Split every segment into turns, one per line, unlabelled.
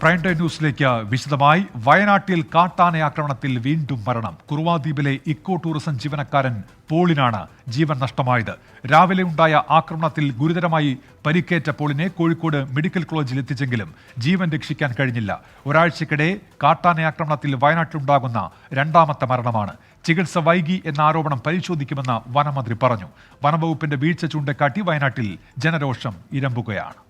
Prime time ന്യൂസിലേക്ക് വിശദമായി. വയനാട്ടിൽ കാട്ടാന ആക്രമണത്തിൽ വീണ്ടും മരണം. കുറുവാദ്വീപിലെ ഇക്കോ ടൂറിസം ജീവനക്കാരൻ പോളിനാണ് ജീവൻ നഷ്ടമായത്. രാവിലെ ഉണ്ടായ ആക്രമണത്തിൽ ഗുരുതരമായി പരിക്കേറ്റ പോളിനെ കോഴിക്കോട് മെഡിക്കൽ കോളേജിൽ എത്തിച്ചെങ്കിലും ജീവൻ രക്ഷിക്കാൻ കഴിഞ്ഞില്ല. ഒരാഴ്ചക്കിടെ കാട്ടാന ആക്രമണത്തിൽ വയനാട്ടിലുണ്ടാകുന്ന രണ്ടാമത്തെ മരണമാണ്. ചികിത്സ വൈകി എന്ന ആരോപണം പരിശോധിക്കുമെന്ന് വനമന്ത്രി പറഞ്ഞു. വനംവകുപ്പിന്റെ വീഴ്ച ചൂണ്ടിക്കാട്ടി വയനാട്ടിൽ ജനരോഷം ഇരമ്പുകയാണ്.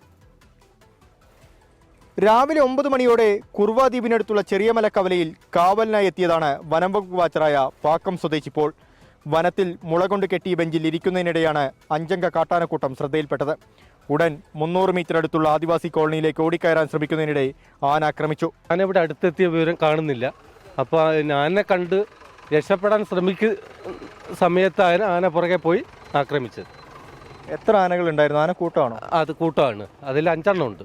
രാവിലെ 9 മണിയോടെ കുറുവാദ്വീപിനടുത്തുള്ള ചെറിയമല കവലയിൽ കാവലിനായി എത്തിയതാണ് വനം വകുപ്പ് വാച്ചറായ പാക്കം സ്വദേശി പോൾ. വനത്തിൽ മുള കൊണ്ട് കെട്ടിയ ബെഞ്ചിൽ ഇരിക്കുന്നതിനിടെയാണ് 5 അംഗ കാട്ടാനക്കൂട്ടം ശ്രദ്ധയിൽപ്പെട്ടത്. ഉടൻ 300 മീറ്റർ അടുത്തുള്ള ആദിവാസി കോളനിയിലേക്ക് ഓടിക്കയറാൻ ശ്രമിക്കുന്നതിനിടെ ആന ആക്രമിച്ചു.
ആന ഇവിടെ അടുത്തെത്തിയ വിവരം കാണുന്നില്ല. അപ്പോൾ ആനെ കണ്ട് രക്ഷപ്പെടാൻ ശ്രമിക്കുന്ന സമയത്താണ് ആന പുറകെ പോയി ആക്രമിച്ചത്.
എത്ര ആനകൾ ഉണ്ടായിരുന്നു? ആന കൂട്ടമാണോ?
അത് കൂട്ടമാണ്. അതിൽ 5 എണ്ണം ഉണ്ട്.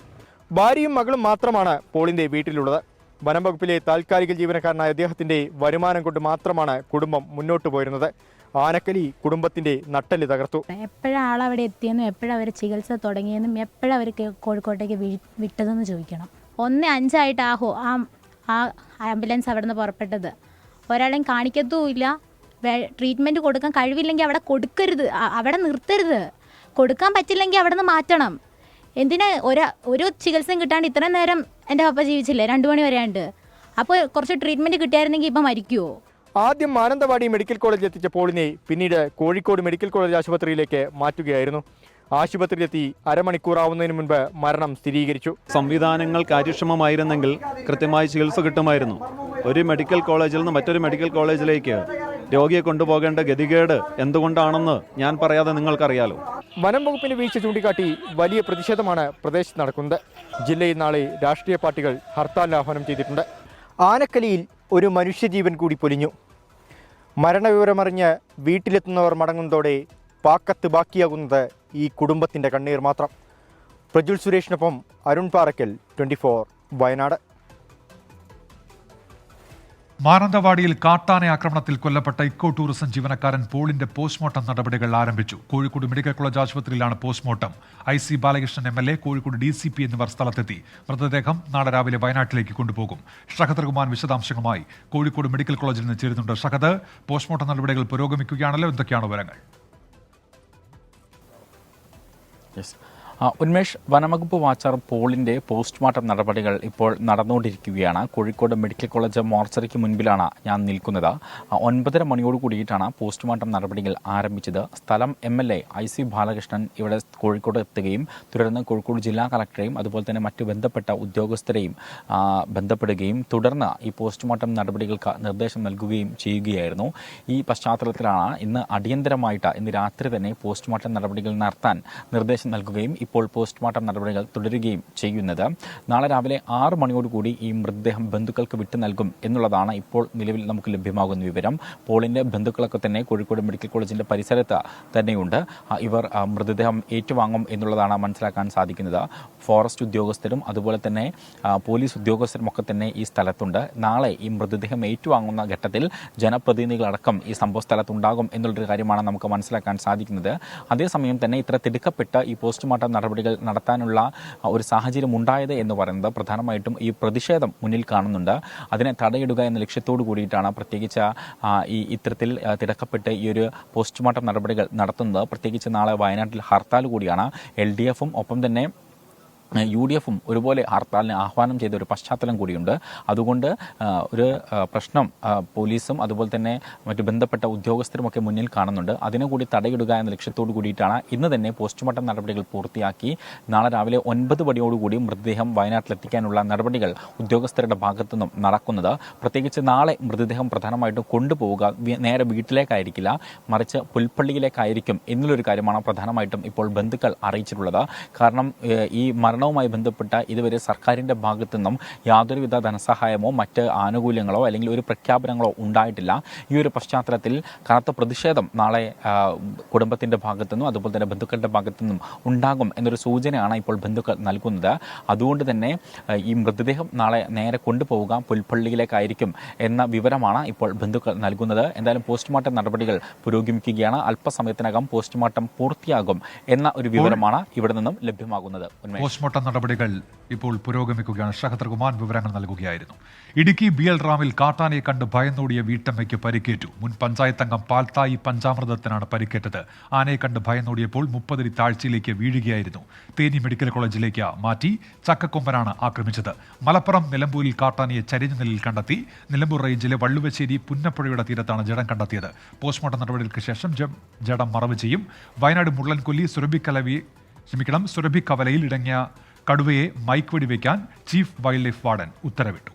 ഭാര്യയും മകളും മാത്രമാണ് പോളിന്റെ വീട്ടിലുള്ളത്. വനം വകുപ്പിലെ താൽക്കാലിക ജീവനക്കാരനായ അദ്ദേഹത്തിന്റെ വരുമാനം കൊണ്ട് മാത്രമാണ് കുടുംബം മുന്നോട്ട് പോയിരുന്നത്. ആനക്കലി കുടുംബത്തിന്റെ നട്ടെല്ല് തകർത്തു.
എപ്പോഴാണ് അവിടെ എത്തിയെന്നും എപ്പോഴവർ ചികിത്സ തുടങ്ങിയെന്നും എപ്പോഴവർ കോഴിക്കോട്ടേക്ക് വിട്ടതെന്ന് ചോദിക്കണം. 1:05 ആ ആംബുലൻസ് അവിടെ നിന്ന് പുറപ്പെട്ടത്. ഒരാളെയും കാണിക്കത്തുമില്ല. ട്രീറ്റ്മെൻറ്റ് കൊടുക്കാൻ കഴിവില്ലെങ്കിൽ അവിടെ കൊടുക്കരുത്, അവിടെ നിർത്തരുത്. കൊടുക്കാൻ പറ്റില്ലെങ്കിൽ അവിടെ നിന്ന് മാറ്റണം. എന്തിനാ ഒരു ചികിത്സയും കിട്ടാണ്ട് ഇത്രയും നേരം എൻ്റെ പപ്പ ജീവിച്ചില്ലേ? 2 മണി വരെയുണ്ട്. അപ്പോൾ കുറച്ച് ട്രീറ്റ്മെൻറ്റ് കിട്ടിയായിരുന്നെങ്കിൽ ഇപ്പം മരിക്കുമോ?
ആദ്യം മാനന്തവാടി മെഡിക്കൽ കോളേജിൽ എത്തിച്ച പോളിനെ പിന്നീട് കോഴിക്കോട് മെഡിക്കൽ കോളേജ് ആശുപത്രിയിലേക്ക് മാറ്റുകയായിരുന്നു. ആശുപത്രിയിലെത്തി അരമണിക്കൂറാവുന്നതിന് മുൻപ് മരണം സ്ഥിരീകരിച്ചു.
സംവിധാനങ്ങൾ കാര്യക്ഷമമായിരുന്നെങ്കിൽ കൃത്യമായി ചികിത്സ കിട്ടുമായിരുന്നു. ഒരു മെഡിക്കൽ കോളേജിൽ നിന്ന് മറ്റൊരു മെഡിക്കൽ കോളേജിലേക്ക് രോഗിയെ കൊണ്ടുപോകേണ്ട ഗതികേട് എന്തുകൊണ്ടാണെന്ന് ഞാൻ പറയാതെ നിങ്ങൾക്കറിയാലോ.
വനം വകുപ്പിന്റെ വീഴ്ച ചൂണ്ടിക്കാട്ടി വലിയ പ്രതിഷേധമാണ് പ്രദേശത്ത് നടക്കുന്നത്. ജില്ലയിൽ നാളെ രാഷ്ട്രീയ പാർട്ടികൾ ഹർത്താലിന് ആഹ്വാനം ചെയ്തിട്ടുണ്ട്. ആനക്കലിയിൽ ഒരു മനുഷ്യജീവൻ കൂടി പൊലിഞ്ഞു. മരണവിവരമറിഞ്ഞ് വീട്ടിലെത്തുന്നവർ മടങ്ങുന്നതോടെ പാക്കത്ത് ബാക്കിയാകുന്നത് ഈ കുടുംബത്തിൻ്റെ കണ്ണീർ മാത്രം. പ്രജുൽ സുരേഷിനൊപ്പം അരുൺ പാറക്കൽ, 24 വയനാട്.
മാനന്തവാടിയിൽ കാട്ടാന ആക്രമണത്തിൽ കൊല്ലപ്പെട്ട ഇക്കോ ടൂറിസം ജീവനക്കാരൻ പോളിന്റെ പോസ്റ്റ്മോർട്ടം നടപടികൾ ആരംഭിച്ചു. കോഴിക്കോട് മെഡിക്കൽ കോളേജ് ആശുപത്രിയിലാണ് postmortem. IC Balakrishnan MLA, Kozhikode DCP എന്നിവർ സ്ഥലത്തെത്തി. മൃതദേഹം നാളെ രാവിലെ വയനാട്ടിലേക്ക് കൊണ്ടുപോകും. ഷഹദ് റഹ്മാൻ വിശദാംശങ്ങളുമായി കോഴിക്കോട് മെഡിക്കൽ കോളേജിൽ നിന്ന് ചേരുന്നുണ്ട്. ഷഹദ്, പോസ്റ്റ്മോർട്ടം നടപടികൾ പുരോഗമിക്കുകയാണല്ലോ, എന്തൊക്കെയാണ് വിവരങ്ങൾ?
ഉന്മേഷ്, വനംവകുപ്പ് വാച്ചർ പോളിന്റെ പോസ്റ്റ്മോർട്ടം നടപടികൾ ഇപ്പോൾ നടന്നുകൊണ്ടിരിക്കുകയാണ്. കോഴിക്കോട് മെഡിക്കൽ കോളേജ് മോർച്ചറിക്ക് മുൻപിലാണ് ഞാൻ നിൽക്കുന്നത്. 9:30 മണിയോട് കൂടിയിട്ടാണ് പോസ്റ്റ്മോർട്ടം നടപടികൾ ആരംഭിച്ചത്. സ്ഥലം MLA IC ബാലകൃഷ്ണൻ ഇവിടെ കോഴിക്കോട് എത്തുകയും തുടർന്ന് കോഴിക്കോട് ജില്ലാ കളക്ടറെയും അതുപോലെ തന്നെ മറ്റ് ബന്ധപ്പെട്ട ഉദ്യോഗസ്ഥരെയും ബന്ധപ്പെടുകയും തുടർന്ന് ഈ പോസ്റ്റ്മോർട്ടം നടപടികൾക്ക് നിർദ്ദേശം നൽകുകയും ചെയ്യുകയായിരുന്നു. ഈ പശ്ചാത്തലത്തിലാണ് ഇന്ന് അടിയന്തരമായിട്ട് ഇന്ന് രാത്രി തന്നെ പോസ്റ്റ്മോർട്ടം നടപടികൾ നടത്താൻ നിർദ്ദേശം നൽകുകയും ഇപ്പോൾ പോസ്റ്റ്മോർട്ടം നടപടികൾ തുടരുകയും ചെയ്യുന്നത്. നാളെ രാവിലെ 6 മണിയോടുകൂടി ഈ മൃതദേഹം ബന്ധുക്കൾക്ക് വിട്ടു നൽകും എന്നുള്ളതാണ് ഇപ്പോൾ നിലവിൽ നമുക്ക് ലഭ്യമാകുന്ന വിവരം. പോളിന്റെ ബന്ധുക്കളൊക്കെ തന്നെ കോഴിക്കോട് മെഡിക്കൽ കോളേജിന്റെ പരിസരത്ത് തന്നെയുണ്ട്. ഇവർ മൃതദേഹം ഏറ്റുവാങ്ങും എന്നുള്ളതാണ് മനസ്സിലാക്കാൻ സാധിക്കുന്നത്. ഫോറസ്റ്റ് ഉദ്യോഗസ്ഥരും അതുപോലെ തന്നെ പോലീസ് ഉദ്യോഗസ്ഥരും ഒക്കെ തന്നെ ഈ സ്ഥലത്തുണ്ട്. നാളെ ഈ മൃതദേഹം ഏറ്റുവാങ്ങുന്ന ഘട്ടത്തിൽ ജനപ്രതിനിധികളടക്കം ഈ സംഭവ സ്ഥലത്തുണ്ടാകും എന്നുള്ളൊരു കാര്യമാണ് നമുക്ക് മനസ്സിലാക്കാൻ സാധിക്കുന്നത്. അതേസമയം തന്നെ ഇത്ര തിടുക്കപ്പെട്ട ഈ പോസ്റ്റ്മോർട്ടം നടപടികൾ നടത്താനുള്ള ഒരു സാഹചര്യം ഉണ്ടായത് എന്ന് പറയുന്നത് പ്രധാനമായിട്ടും ഈ പ്രതിഷേധം മുന്നിൽ കാണുന്നുണ്ട്. അതിനെ തടയിടുക എന്ന ലക്ഷ്യത്തോടു കൂടിയിട്ടാണ് പ്രത്യേകിച്ച് ഇത്തരത്തിൽ തിടക്കപ്പെട്ട് ഈ ഒരു പോസ്റ്റ്മോർട്ടം നടപടികൾ നടത്തുന്നത്. പ്രത്യേകിച്ച് നാളെ വയനാട്ടിൽ ഹർത്താൽ കൂടിയാണ്. LDFും ഒപ്പം തന്നെ UDFും ഒരുപോലെ ഹർത്താലിന് ആഹ്വാനം ചെയ്ത ഒരു പശ്ചാത്തലം കൂടിയുണ്ട്. അതുകൊണ്ട് ഒരു പ്രശ്നം പോലീസും അതുപോലെ തന്നെ മറ്റു ബന്ധപ്പെട്ട ഉദ്യോഗസ്ഥരുമൊക്കെ മുന്നിൽ കാണുന്നുണ്ട്. അതിനെ കൂടി തടയിടുക എന്ന ലക്ഷ്യത്തോടു കൂടിയിട്ടാണ് ഇന്ന് തന്നെ പോസ്റ്റ്മോർട്ടം നടപടികൾ പൂർത്തിയാക്കി നാളെ രാവിലെ 9 മണിയോടുകൂടി മൃതദേഹം വയനാട്ടിലെത്തിക്കാനുള്ള നടപടികൾ ഉദ്യോഗസ്ഥരുടെ ഭാഗത്തു നിന്നും നടക്കുന്നത്. പ്രത്യേകിച്ച് നാളെ മൃതദേഹം പ്രധാനമായിട്ടും കൊണ്ടുപോവുക നേരെ വീട്ടിലേക്കായിരിക്കില്ല, മറിച്ച് പുൽപ്പള്ളിയിലേക്കായിരിക്കും എന്നുള്ളൊരു കാര്യമാണ് പ്രധാനമായിട്ടും ഇപ്പോൾ ബന്ധുക്കൾ അറിയിച്ചിട്ടുള്ളത്. കാരണം ഈ മരണവുമായി ബന്ധപ്പെട്ട ഇതുവരെ സർക്കാരിൻ്റെ ഭാഗത്തു നിന്നും യാതൊരുവിധ ധനസഹായമോ മറ്റ് ആനുകൂല്യങ്ങളോ അല്ലെങ്കിൽ ഒരു പ്രഖ്യാപനങ്ങളോ ഉണ്ടായിട്ടില്ല. ഈ ഒരു പശ്ചാത്തലത്തിൽ കനത്ത പ്രതിഷേധം നാളെ കുടുംബത്തിൻ്റെ ഭാഗത്തു നിന്നും അതുപോലെ തന്നെ ബന്ധുക്കളുടെ ഭാഗത്തു നിന്നും ഉണ്ടാകും എന്നൊരു സൂചനയാണ് ഇപ്പോൾ ബന്ധുക്കൾ നൽകുന്നത്. അതുകൊണ്ട് തന്നെ ഈ മൃതദേഹം നാളെ നേരെ കൊണ്ടുപോവുക പുൽപ്പള്ളിയിലേക്കായിരിക്കും എന്ന വിവരമാണ് ഇപ്പോൾ ബന്ധുക്കൾ നൽകുന്നത്. എന്തായാലും പോസ്റ്റ്മോർട്ടം നടപടികൾ പുരോഗമിക്കുകയാണ്. അല്പസമയത്തിനകം പോസ്റ്റ്മോർട്ടം പൂർത്തിയാകും എന്ന ഒരു വിവരമാണ് ഇവിടെ നിന്നും ലഭ്യമാകുന്നത്.
പോസ്റ്റ്മോർട്ടം നടപടികൾ ഇപ്പോൾ പുരോഗമിക്കുകയാണ്. ഷഹദർ കുമാർ വിവരങ്ങൾ നൽകുകയായിരുന്നു. ഇടുക്കി BL റാമിൽ കാട്ടാനയെ കണ്ട് ഭയന്നോടിയ വീട്ടമ്മയ്ക്ക് പരിക്കേറ്റു. മുൻ പഞ്ചായത്ത് അംഗം പാൽത്തായി പഞ്ചാമൃതത്തിനാണ് പരിക്കേറ്റത്. ആനയെ കണ്ട് ഭയന്നോടിയപ്പോൾ 30 അടി താഴ്ചയിലേക്ക് വീഴുകയായിരുന്നു. തേനി മെഡിക്കൽ കോളേജിലേക്ക് മാറ്റി. ചക്കക്കൊമ്പനാണ് ആക്രമിച്ചത്. മലപ്പുറം നിലമ്പൂരിൽ കാട്ടാനയെ ചരിഞ്ഞ നിലയിൽ കണ്ടെത്തി. നിലമ്പൂർ റേഞ്ചിലെ വള്ളുവശ്ശേരി പുന്നപ്പുഴയുടെ തീരത്താണ് ജഡം കണ്ടെത്തിയത്. പോസ്റ്റ്മോർട്ടം നടപടികൾക്ക് ശേഷം ജഡം മറവ് ചെയ്യും. വയനാട് മുള്ളൻകൊല്ലി സുരഭിക്കവലയിൽ ഇടങ്ങിയ കടുവയെ മൈക്ക് വെടിവെക്കാൻ ചീഫ് വൈൽഡ് ലൈഫ് വാർഡൻ ഉത്തരവിട്ടു.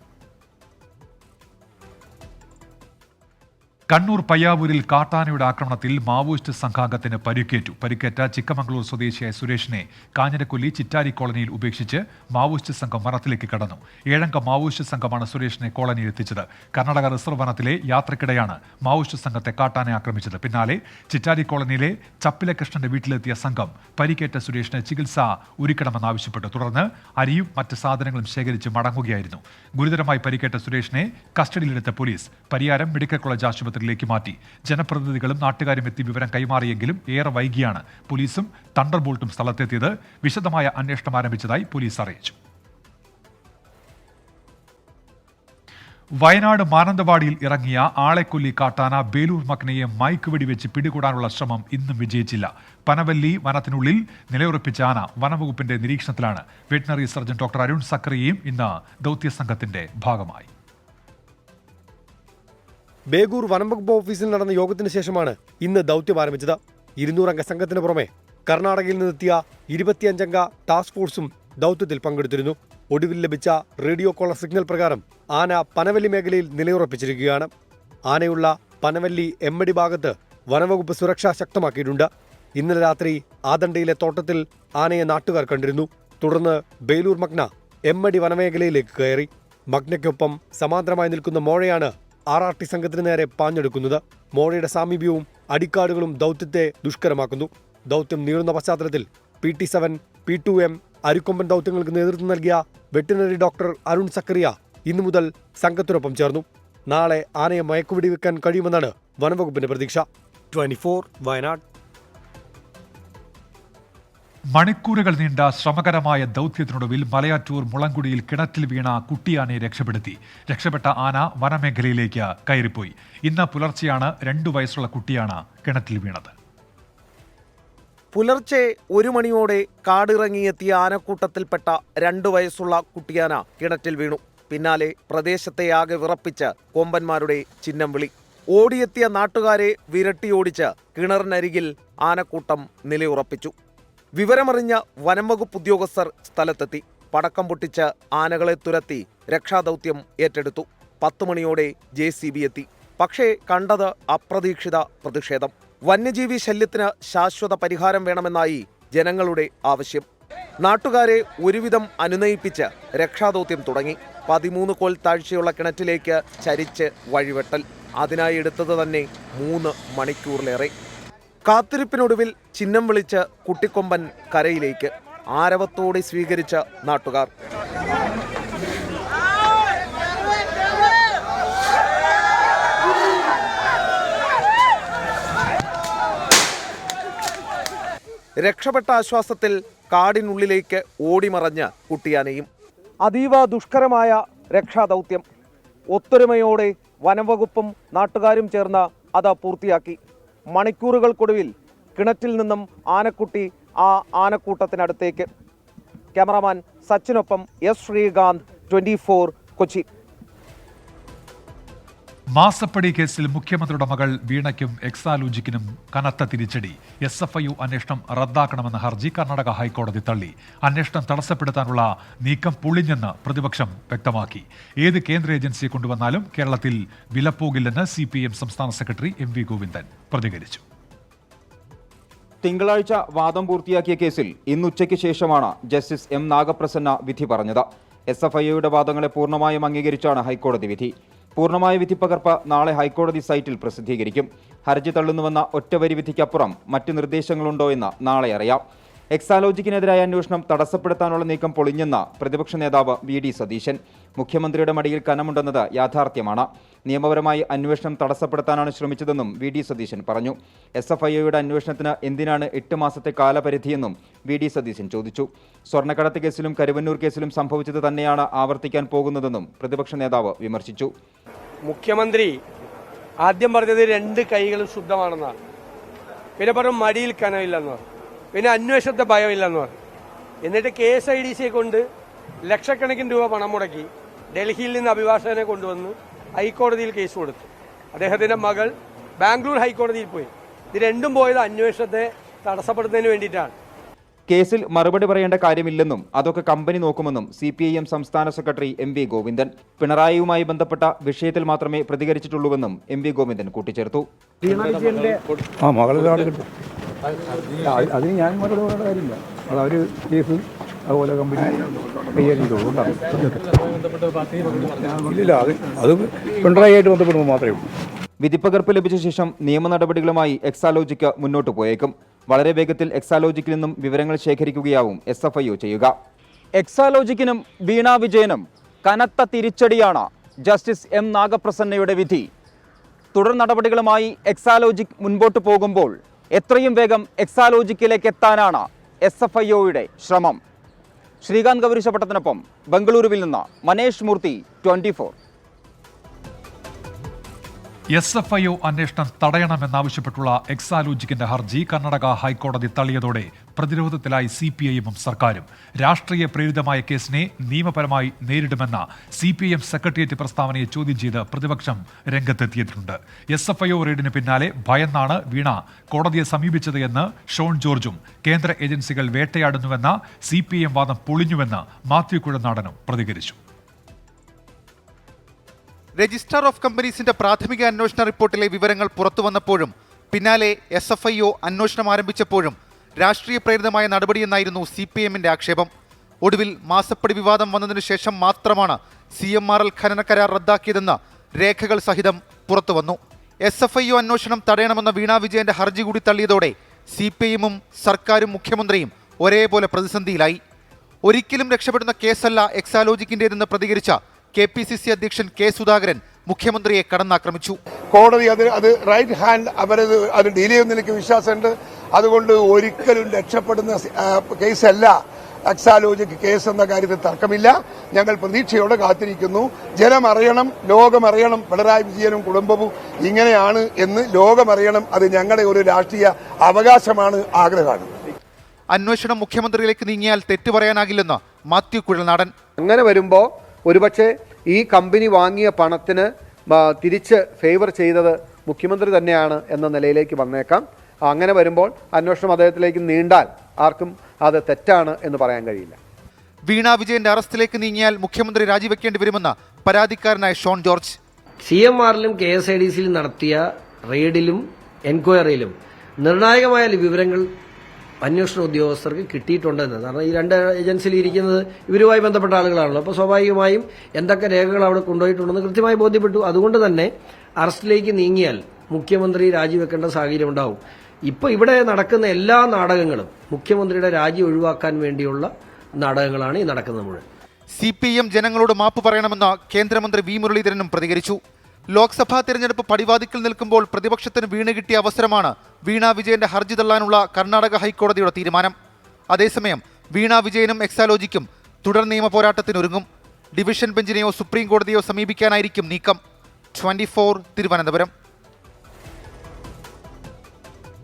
കണ്ണൂർ പയ്യാവൂരിൽ കാട്ടാനയുടെ ആക്രമണത്തിൽ മാവോയിസ്റ്റ് സംഘാംഗത്തിന് പരിക്കേറ്റു. പരിക്കേറ്റ ചിക്കമംഗളൂർ സ്വദേശിയായ സുരേഷിനെ കാഞ്ഞിരക്കൊല്ലി ചിറ്റാരി കോളനിയിൽ ഉപേക്ഷിച്ച് മാവോയിസ്റ്റ് സംഘം വനത്തിലേക്ക് കടന്നു. 7 മാവോയിസ്റ്റ് സംഘമാണ് സുരേഷിനെ കോളനിയിൽ എത്തിച്ചത്. കർണാടക റിസർവ് വനത്തിലെ യാത്രക്കിടെയാണ് മാവോയിസ്റ്റ് സംഘത്തെ കാട്ടാന ആക്രമിച്ചത്. പിന്നാലെ ചിറ്റാരി കോളനിയിലെ ചപ്പിലകൃഷ്ണന്റെ വീട്ടിലെത്തിയ സംഘം പരിക്കേറ്റ സുരേഷിന് ചികിത്സ ഒരുക്കണമെന്നാവശ്യപ്പെട്ടു. തുടർന്ന് അരിയും മറ്റ് സാധനങ്ങളും ശേഖരിച്ച് മടങ്ങുകയായിരുന്നു. ഗുരുതരമായി പരിക്കേറ്റ സുരേഷിനെ കസ്റ്റഡിയിലെടുത്ത പോലീസ് പരിയാരം മെഡിക്കൽ കോളേജ് ആശുപത്രിയിലേക്ക് മാറ്റി. ജനപ്രതിനിധികളും നാട്ടുകാരും എത്തി വിവരം കൈമാറിയെങ്കിലും ഏറെ വൈകിയാണ് പോലീസും തണ്ടർബോൾട്ടും സ്ഥലത്തെത്തിയത്. വിശദമായ അന്വേഷണം ആരംഭിച്ചതായി പോലീസ് അറിയിച്ചു. വയനാട് മാനന്തവാടിയിൽ ഇറങ്ങിയ ആളെക്കൊല്ലി കാട്ടാന ബേലൂർ മക്നയെ മൈക്ക് വെടിവെച്ച് പിടികൂടാനുള്ള ശ്രമം ഇന്നും വിജയിച്ചില്ല. പനവല്ലി വനത്തിനുള്ളിൽ നിലയുറപ്പിച്ച ആന വനംവകുപ്പിന്റെ നിരീക്ഷണത്തിലാണ്. വെറ്റിനറി സർജൻ ഡോക്ടർ അരുൺ സക്രിയയും ഇന്ന് ദൗത്യസംഘത്തിന്റെ ഭാഗമായി.
ബേഗൂർ വനംവകുപ്പ് ഓഫീസിൽ നടന്ന യോഗത്തിന് ശേഷമാണ് ഇന്ന് ദൗത്യം ആരംഭിച്ചത്. 200 അംഗ സംഘത്തിന് പുറമെ കർണാടകയിൽ നിന്നെത്തിയ 25 അംഗ ടാസ്ക് ഫോഴ്സും ദൗത്യത്തിൽ പങ്കെടുത്തിരുന്നു. ഒടുവിൽ ലഭിച്ച റേഡിയോ കോളർ സിഗ്നൽ പ്രകാരം ആന പനവല്ലി മേഖലയിൽ നിലയുറപ്പിച്ചിരിക്കുകയാണ്. ആനയുള്ള പനവല്ലി എമ്മടി ഭാഗത്ത് വനംവകുപ്പ് സുരക്ഷ ശക്തമാക്കിയിട്ടുണ്ട്. ഇന്നലെ രാത്രി ആദണ്ടയിലെ തോട്ടത്തിൽ ആനയെ നാട്ടുകാർ കണ്ടിരുന്നു. തുടർന്ന് ബേലൂർ മഗ്ന എമ്മടി വനമേഖലയിലേക്ക് കയറി. മഗ്നയ്ക്കൊപ്പം സമാന്തരമായി നിൽക്കുന്ന മോഴയാണ് RRT സംഘത്തിന് നേരെ പാഞ്ഞെടുക്കുന്നത്. മോഴയുടെ സാമീപ്യവും അടിക്കാടുകളും ദൗത്യത്തെ ദുഷ്കരമാക്കുന്നു. ദൗത്യം നീളുന്ന പശ്ചാത്തലത്തിൽ PT-7, P2M, അരിക്കൊമ്പൻ ദൗത്യങ്ങൾക്ക് നേതൃത്വം നൽകിയ വെറ്റിനറി ഡോക്ടർ അരുൺ സക്കറിയ ഇന്നു മുതൽ സംഘത്തിനൊപ്പം ചേർന്നു. നാളെ ആനയെ മയക്കുവെടിവെക്കാൻ കഴിയുമെന്നാണ് വനംവകുപ്പിന്റെ പ്രതീക്ഷ. 24 വയനാട്.
മണിക്കൂറുകൾ നീണ്ട ശ്രമകരമായ ദൗത്യത്തിനൊടുവിൽ മലയാറ്റൂർ മുളങ്കുടിയിൽ കിണറ്റിൽ വീണ കുട്ടിയാനയെ രക്ഷപ്പെട്ട ആന വനമേഖലയിലേക്ക് കയറിപ്പോയി. ഇന്ന് പുലർച്ചെയാണ് 2 വയസ്സുള്ള കുട്ടിയാന കിണറ്റിൽ വീണത്.
പുലർച്ചെ 1 മണിയോടെ കാടിറങ്ങിയെത്തിയ ആനക്കൂട്ടത്തിൽപ്പെട്ട 2 വയസ്സുള്ള കുട്ടിയാന കിണറ്റിൽ വീണു. പിന്നാലെ പ്രദേശത്തെ ആകെ വിറപ്പിച്ച് കൊമ്പന്മാരുടെ ചിഹ്നം വിളി. ഓടിയെത്തിയ നാട്ടുകാരെ വിരട്ടിയോടിച്ച് കിണറിനരികിൽ ആനക്കൂട്ടം നിലയുറപ്പിച്ചു. വിവരമറിഞ്ഞ വനംവകുപ്പ് ഉദ്യോഗസ്ഥർ സ്ഥലത്തെത്തി. പടക്കം പൊട്ടിച്ച് ആനകളെ തുരത്തി രക്ഷാദൗത്യം ഏറ്റെടുത്തു. 10 മണിയോടെ JCB എത്തി. പക്ഷേ കണ്ടത് അപ്രതീക്ഷിത പ്രതിഷേധം. വന്യജീവി ശല്യത്തിന് ശാശ്വത പരിഹാരം വേണമെന്നായി ജനങ്ങളുടെ ആവശ്യം. നാട്ടുകാരെ ഒരുവിധം അനുനയിപ്പിച്ച് രക്ഷാദൗത്യം തുടങ്ങി. 13 കോൽ താഴ്ചയുള്ള കിണറ്റിലേക്ക് ചരിച്ച് വഴിവെട്ടൽ. അതിനായി എടുത്തത് തന്നെ 3 മണിക്കൂറിലേറെ. കാത്തിരിപ്പിനൊടുവിൽ ചിഹ്നം വിളിച്ച് കുട്ടിക്കൊമ്പൻ കരയിലേക്ക് ആരവത്തോടെ സ്വീകരിച്ച നാട്ടുകാർ. രക്ഷപ്പെട്ട ആശ്വാസത്തിൽ കാടിനുള്ളിലേക്ക് ഓടിമറഞ്ഞ് കുട്ടിയാനയും. അതീവ ദുഷ്കരമായ രക്ഷാദൗത്യം ഒത്തൊരുമയോടെ വനംവകുപ്പും നാട്ടുകാരും ചേർന്ന് അത് പൂർത്തിയാക്കി. മണിക്കൂറുകൾക്കൊടുവിൽ കിണറ്റിൽ നിന്നും ആനക്കുട്ടി ആ ആനക്കൂട്ടത്തിനടുത്തേക്ക്. ക്യാമറാമാൻ സച്ചിനൊപ്പം S. ശ്രീകാന്ത്, 24 കൊച്ചി.
മാസപ്പടി കേസിൽ മുഖ്യമന്ത്രിയുടെ മകൾ വീണയ്ക്കും എക്സാലോജിക്കിനും കനത്ത തിരിച്ചടി. SFIU അന്വേഷണം റദ്ദാക്കണമെന്ന ഹർജി കർണാടക ഹൈക്കോടതി തള്ളി. അന്വേഷണം തടസ്സപ്പെടുത്താനുള്ള നീക്കം പൊളിഞ്ഞെന്ന് പ്രതിപക്ഷം വ്യക്തമാക്കി. ഏത് കേന്ദ്ര ഏജൻസിയെ കൊണ്ടുവന്നാലും കേരളത്തിൽ വിലപ്പോകില്ലെന്ന് CPM സംസ്ഥാന സെക്രട്ടറി MV ഗോവിന്ദൻ പ്രതികരിച്ചു.
തിങ്കളാഴ്ച വാദം പൂർത്തിയാക്കിയ കേസിൽ ഇന്ന് ഉച്ചയ്ക്ക് ശേഷമാണ് ജസ്റ്റിസ് M. നാഗപ്രസന്ന വിധി പറഞ്ഞത്. SFIUയുടെ വാദങ്ങളെ പൂർണ്ണമായും അംഗീകരിച്ചാണ് ഹൈക്കോടതി വിധി. പൂർണ്ണമായ വിധിപ്പകർപ്പ് നാളെ ഹൈക്കോടതി സൈറ്റിൽ പ്രസിദ്ധീകരിക്കും. ഹർജി തള്ളുന്നുവെന്ന ഒറ്റവരി വിധിക്കപ്പുറം മറ്റ് നിർദ്ദേശങ്ങളുണ്ടോ എന്ന് നാളെ അറിയാം. എക്സാലോജിക്കിനെതിരായ അന്വേഷണം തടസ്സപ്പെടുത്താനുള്ള നീക്കം പൊളിഞ്ഞെന്ന പ്രതിപക്ഷ നേതാവ് വി.ഡി. സതീശൻ. മുഖ്യമന്ത്രിയുടെ മടിയിൽ കനമുണ്ടെന്നത് യാഥാർത്ഥ്യമാണ്. നിയമപരമായി അന്വേഷണം തടസ്സപ്പെടുത്താനാണ് ശ്രമിച്ചതെന്നും വി.ഡി. സതീശൻ പറഞ്ഞു. SFIOയുടെ അന്വേഷണത്തിന് എന്തിനാണ് 8 മാസത്തെ കാലപരിധിയെന്നും വി.ഡി. സതീശൻ ചോദിച്ചു. സ്വർണ്ണക്കടത്ത് കേസിലും കരുവന്നൂർ കേസിലും സംഭവിച്ചത് തന്നെയാണ് ആവർത്തിക്കാൻ പോകുന്നതെന്നും പ്രതിപക്ഷ നേതാവ് വിമർശിച്ചു.
മുഖ്യമന്ത്രി ആദ്യം പറഞ്ഞത് 2 കൈകളും ശുദ്ധമാണെന്നാണ്. പിന്നെ പറഞ്ഞു മടിയിൽ കനമില്ലെന്ന്, പിന്നെ അന്വേഷണത്തെ ഭയമില്ലെന്ന് പറഞ്ഞു. എന്നിട്ട് KSIDC കൊണ്ട് ലക്ഷക്കണക്കിന് രൂപ പണം മുടക്കി ഡൽഹിയിൽ നിന്ന് അഭിഭാഷകനെ കൊണ്ടുവന്ന് ഹൈക്കോടതിയിൽ കേസ് കൊടുത്തു. അദ്ദേഹത്തിന്റെ മകൾ ബാംഗ്ലൂർ ഹൈക്കോടതിയിൽ പോയി. ഇത് രണ്ടും പോയത് അന്വേഷണത്തെ തടസ്സപ്പെടുത്തുന്നതിന് വേണ്ടിയിട്ടാണ്.
കേസിൽ മറുപടി പറയേണ്ട കാര്യമില്ലെന്നും അതൊക്കെ കമ്പനി നോക്കുമെന്നും CPIM സംസ്ഥാന സെക്രട്ടറി MV ഗോവിന്ദൻ. പിണറായിയുമായി ബന്ധപ്പെട്ട വിഷയത്തിൽ മാത്രമേ പ്രതികരിച്ചിട്ടുള്ളൂവെന്നും MV ഗോവിന്ദൻ കൂട്ടിച്ചേർത്തു.
അതിന് ഞാൻ മറുപടി പറയേണ്ട കാര്യമില്ല. അത് അവർ കേസ് അതുപോലെ കമ്പനി കൈകാര്യം ചെയ്തോളൂ. ഇല്ല, അത് പിണറായിയായിട്ട് ബന്ധപ്പെടുമ്പോൾ മാത്രമേ ഉള്ളൂ.
വിധിപ്പകർപ്പ് ലഭിച്ച ശേഷം നിയമ നടപടികളുമായി എക്സാലോജിക്ക് മുന്നോട്ട് പോയേക്കും. വളരെ വേഗത്തിൽ എക്സാലോജിക്കിൽ നിന്നും വിവരങ്ങൾ ശേഖരിക്കുകയാവും SFIO ചെയ്യുക. എക്സാലോജിക്കിനും വീണ വിജയനും കനത്ത തിരിച്ചടിയാണ് ജസ്റ്റിസ് M നാഗപ്രസന്നയുടെ വിധി. തുടർ നടപടികളുമായി എക്സാലോജിക് മുൻപോട്ട് പോകുമ്പോൾ എത്രയും വേഗം എക്സാലോജിക്കിലേക്ക് എത്താനാണ് SFIOയുടെ ശ്രമം. ശ്രീകാന്ത് ഗൗരീശപട്ടത്തിനൊപ്പം ബംഗളൂരുവിൽ നിന്ന് മനേഷ് മൂർത്തി, 24.
SFIO അന്വേഷണം തടയണമെന്നാവശ്യപ്പെട്ടുള്ള എക്സാലോജിക്കിന്റെ ഹർജി കർണാടക ഹൈക്കോടതി തള്ളിയതോടെ പ്രതിരോധത്തിലായി CPIM സർക്കാരും. രാഷ്ട്രീയ പ്രേരിതമായ കേസിനെ നിയമപരമായി നേരിടുമെന്ന CPIM സെക്രട്ടേറിയറ്റ് പ്രസ്താവനയെ ചോദ്യം ചെയ്ത് പ്രതിപക്ഷം രംഗത്തെത്തിയിട്ടുണ്ട്. SFIO റെയ്ഡിന് പിന്നാലെ ഭയന്നാണ് വീണ കോടതിയെ സമീപിച്ചത് എന്ന് ഷോൺ ജോർജും കേന്ദ്ര ഏജൻസികൾ വേട്ടയാടുന്നുവെന്ന CPIM വാദം പൊളിഞ്ഞുവെന്ന് മാത്യു കുഴനാടനും പ്രതികരിച്ചു.
രജിസ്ട്രാർ ഓഫ് കമ്പനീസിന്റെ പ്രാഥമിക അന്വേഷണ റിപ്പോർട്ടിലെ വിവരങ്ങൾ പുറത്തുവന്നപ്പോഴും പിന്നാലെ SFIO അന്വേഷണം ആരംഭിച്ചപ്പോഴും രാഷ്ട്രീയ പ്രേരിതമായ നടപടിയെന്നായിരുന്നു CPIMന്റെ ആക്ഷേപം. ഒടുവിൽ മാസപ്പടി വിവാദം വന്നതിനു ശേഷം മാത്രമാണ് CMRL ഖനന കരാർ റദ്ദാക്കിയതെന്ന് രേഖകൾ സഹിതം പുറത്തുവന്നു. SFIO അന്വേഷണം തടയണമെന്ന വീണ വിജയന്റെ ഹർജി കൂടി തള്ളിയതോടെ CPIMും സർക്കാരും മുഖ്യമന്ത്രിയും ഒരേപോലെ പ്രതിസന്ധിയിലായി. ഒരിക്കലും രക്ഷപ്പെടുന്ന കേസല്ല എക്സാലോജിക്കിന്റേതെന്ന് പ്രതികരിച്ച KPCC അധ്യക്ഷൻ K. സുധാകരൻ മുഖ്യമന്ത്രിയെ കടന്നാക്രമിച്ചു.
കോടതി അത് റൈറ്റ് ഹാൻഡ് അത് ഡീൽ ചെയ്യുന്ന എനിക്ക് വിശ്വാസമുണ്ട്. അതുകൊണ്ട് ഒരിക്കലും രക്ഷപ്പെടുന്ന കേസല്ല എക്സാലോജിക് കേസ് എന്ന കാര്യത്തിൽ തർക്കമില്ല. ഞങ്ങൾ പ്രതീക്ഷയോടെ കാത്തിരിക്കുന്നു. ജനമറിയണം, ലോകമറിയണം പിണറായി വിജയനും കുടുംബവും ഇങ്ങനെയാണ് എന്ന് ലോകമറിയണം. അത് ഞങ്ങളുടെ ഒരു രാഷ്ട്രീയ അവകാശമാണ്, ആഗ്രഹമാണ്.
അന്വേഷണം മുഖ്യമന്ത്രിയിലേക്ക് നീങ്ങിയാൽ തെറ്റു പറയാനാകില്ലെന്ന് മാത്യു കുഴൽനാടൻ.
അങ്ങനെ വരുമ്പോൾ ഒരുപക്ഷെ ഈ കമ്പനി വാങ്ങിയ പണത്തിന് തിരിച്ച് ഫേവർ ചെയ്തത് മുഖ്യമന്ത്രി തന്നെയാണ് എന്ന നിലയിലേക്ക് വന്നേക്കാം. അങ്ങനെ വരുമ്പോൾ അന്വേഷണം അദ്ദേഹത്തിലേക്ക് നീണ്ടാൽ ആർക്കും അത് തെറ്റാണ് എന്ന് പറയാൻ കഴിയില്ല.
വീണ വിജയന്റെ അറസ്റ്റിലേക്ക് നീങ്ങിയാൽ മുഖ്യമന്ത്രി രാജിവെക്കേണ്ടി വരുമെന്ന് പരാതിക്കാരനായ ഷോൺ ജോർജ്.
CMRലും KSIDCയിലും നടത്തിയ റെയ്ഡിലും എൻക്വയറിയിലും നിർണായകമായ വിവരങ്ങൾ അന്വേഷണ ഉദ്യോഗസ്ഥർക്ക് കിട്ടിയിട്ടുണ്ടെന്ന്. കാരണം ഈ 2 ഏജൻസിയിൽ ഇരിക്കുന്നത് ഇവരുമായി ബന്ധപ്പെട്ട ആളുകളാണല്ലോ. അപ്പോൾ സ്വാഭാവികമായും എന്തൊക്കെ രേഖകൾ അവിടെ കൊണ്ടുപോയിട്ടുണ്ടെന്ന് കൃത്യമായി ബോധ്യപ്പെട്ടു. അതുകൊണ്ട് തന്നെ അറസ്റ്റിലേക്ക് നീങ്ങിയാൽ മുഖ്യമന്ത്രി രാജിവെക്കേണ്ട സാഹചര്യം ഉണ്ടാവും. ഇപ്പോൾ ഇവിടെ നടക്കുന്ന എല്ലാ നാടകങ്ങളും മുഖ്യമന്ത്രിയുടെ രാജി ഒഴിവാക്കാൻ വേണ്ടിയുള്ള നാടകങ്ങളാണ് ഈ നടക്കുന്നത് മുഴുവൻ.
CPIM ജനങ്ങളോട് മാപ്പ് പറയണമെന്ന് കേന്ദ്രമന്ത്രി V. മുരളീധരനും പ്രതികരിച്ചു. ലോക്സഭാ തെരഞ്ഞെടുപ്പ് പടിവാതിക്കൽ നിൽക്കുമ്പോൾ പ്രതിപക്ഷത്തിന് വീണ് കിട്ടിയ അവസരമാണ് വീണ വിജയന്റെ ഹർജി തള്ളാനുള്ള കർണാടക ഹൈക്കോടതിയുടെ തീരുമാനം. അതേസമയം വീണ വിജയനും എക്സാലോജിക്കും തുടർ നിയമ പോരാട്ടത്തിനൊരുങ്ങും. ഡിവിഷൻ ബെഞ്ചിനെയോ സുപ്രീം കോടതിയോ സമീപിക്കാനായിരിക്കും നീക്കം. 24 തിരുവനന്തപുരം.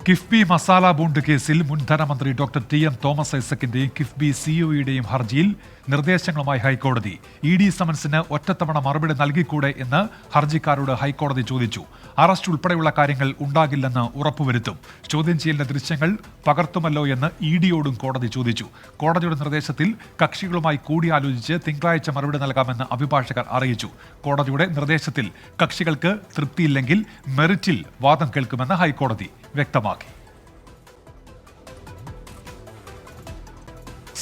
കിഫ്ബി മസാല ബോണ്ട് കേസിൽ മുൻ ധനമന്ത്രി ഡോക്ടർ TM തോമസ് ഐസക്കിന്റെയും കിഫ്ബി CEOയുടെയും ഹർജിയിൽ നിർദ്ദേശങ്ങളുമായി ഹൈക്കോടതി. ED സമൻസിന് ഒറ്റത്തവണ മറുപടി നൽകിക്കൂടെ എന്ന് ഹർജിക്കാരോട് ഹൈക്കോടതി ചോദിച്ചു. അറസ്റ്റ് ഉൾപ്പെടെയുള്ള കാര്യങ്ങൾ ഉണ്ടാകില്ലെന്ന് ഉറപ്പുവരുത്തും. ചോദ്യം ചെയ്യലിന്റെ ദൃശ്യങ്ങൾ പകർത്തുമല്ലോ എന്ന് EDയോടും കോടതി ചോദിച്ചു. കോടതിയുടെ നിർദ്ദേശത്തിൽ കക്ഷികളുമായി കൂടിയാലോചിച്ച് തിങ്കളാഴ്ച മറുപടി നൽകാമെന്ന് അഭിഭാഷകർ അറിയിച്ചു. കോടതിയുടെ നിർദ്ദേശത്തിൽ കക്ഷികൾക്ക് തൃപ്തിയില്ലെങ്കിൽ മെറിറ്റിൽ വാദം കേൾക്കുമെന്ന് ഹൈക്കോടതി വ്യക്തമാക്കി.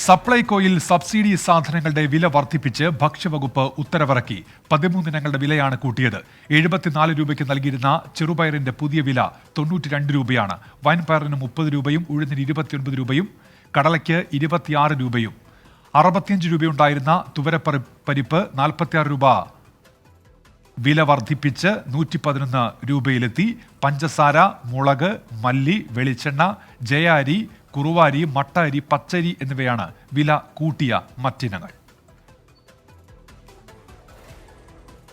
സപ്ലൈകോയിൽ സബ്സിഡി സാധനങ്ങളുടെ വില വർദ്ധിപ്പിച്ച് ഭക്ഷ്യവകുപ്പ് ഉത്തരവിറക്കി. 13 ഇനങ്ങളുടെ വിലയാണ് കൂട്ടിയത്. 74 രൂപയ്ക്ക് നൽകിയിരുന്ന ചെറുപയറിന്റെ പുതിയ വില 92 രൂപയാണ്. വൻപയറിന് 30 രൂപയും ഉഴുന്നിന് 29 രൂപയും കടലയ്ക്ക് 26 രൂപയും 65 രൂപയുണ്ടായിരുന്ന തുവരപ്പരിപ്പ് 46 രൂപ വില വർദ്ധിപ്പിച്ച് 111 രൂപയിലെത്തി. പഞ്ചസാര, മുളക്, മല്ലി, വെളിച്ചെണ്ണ, ജയ അരി, കുറുവാരി, മട്ട അരി, പച്ചരി എന്നിവയാണ് വില കൂട്ടിയ മറ്റിനങ്ങൾ.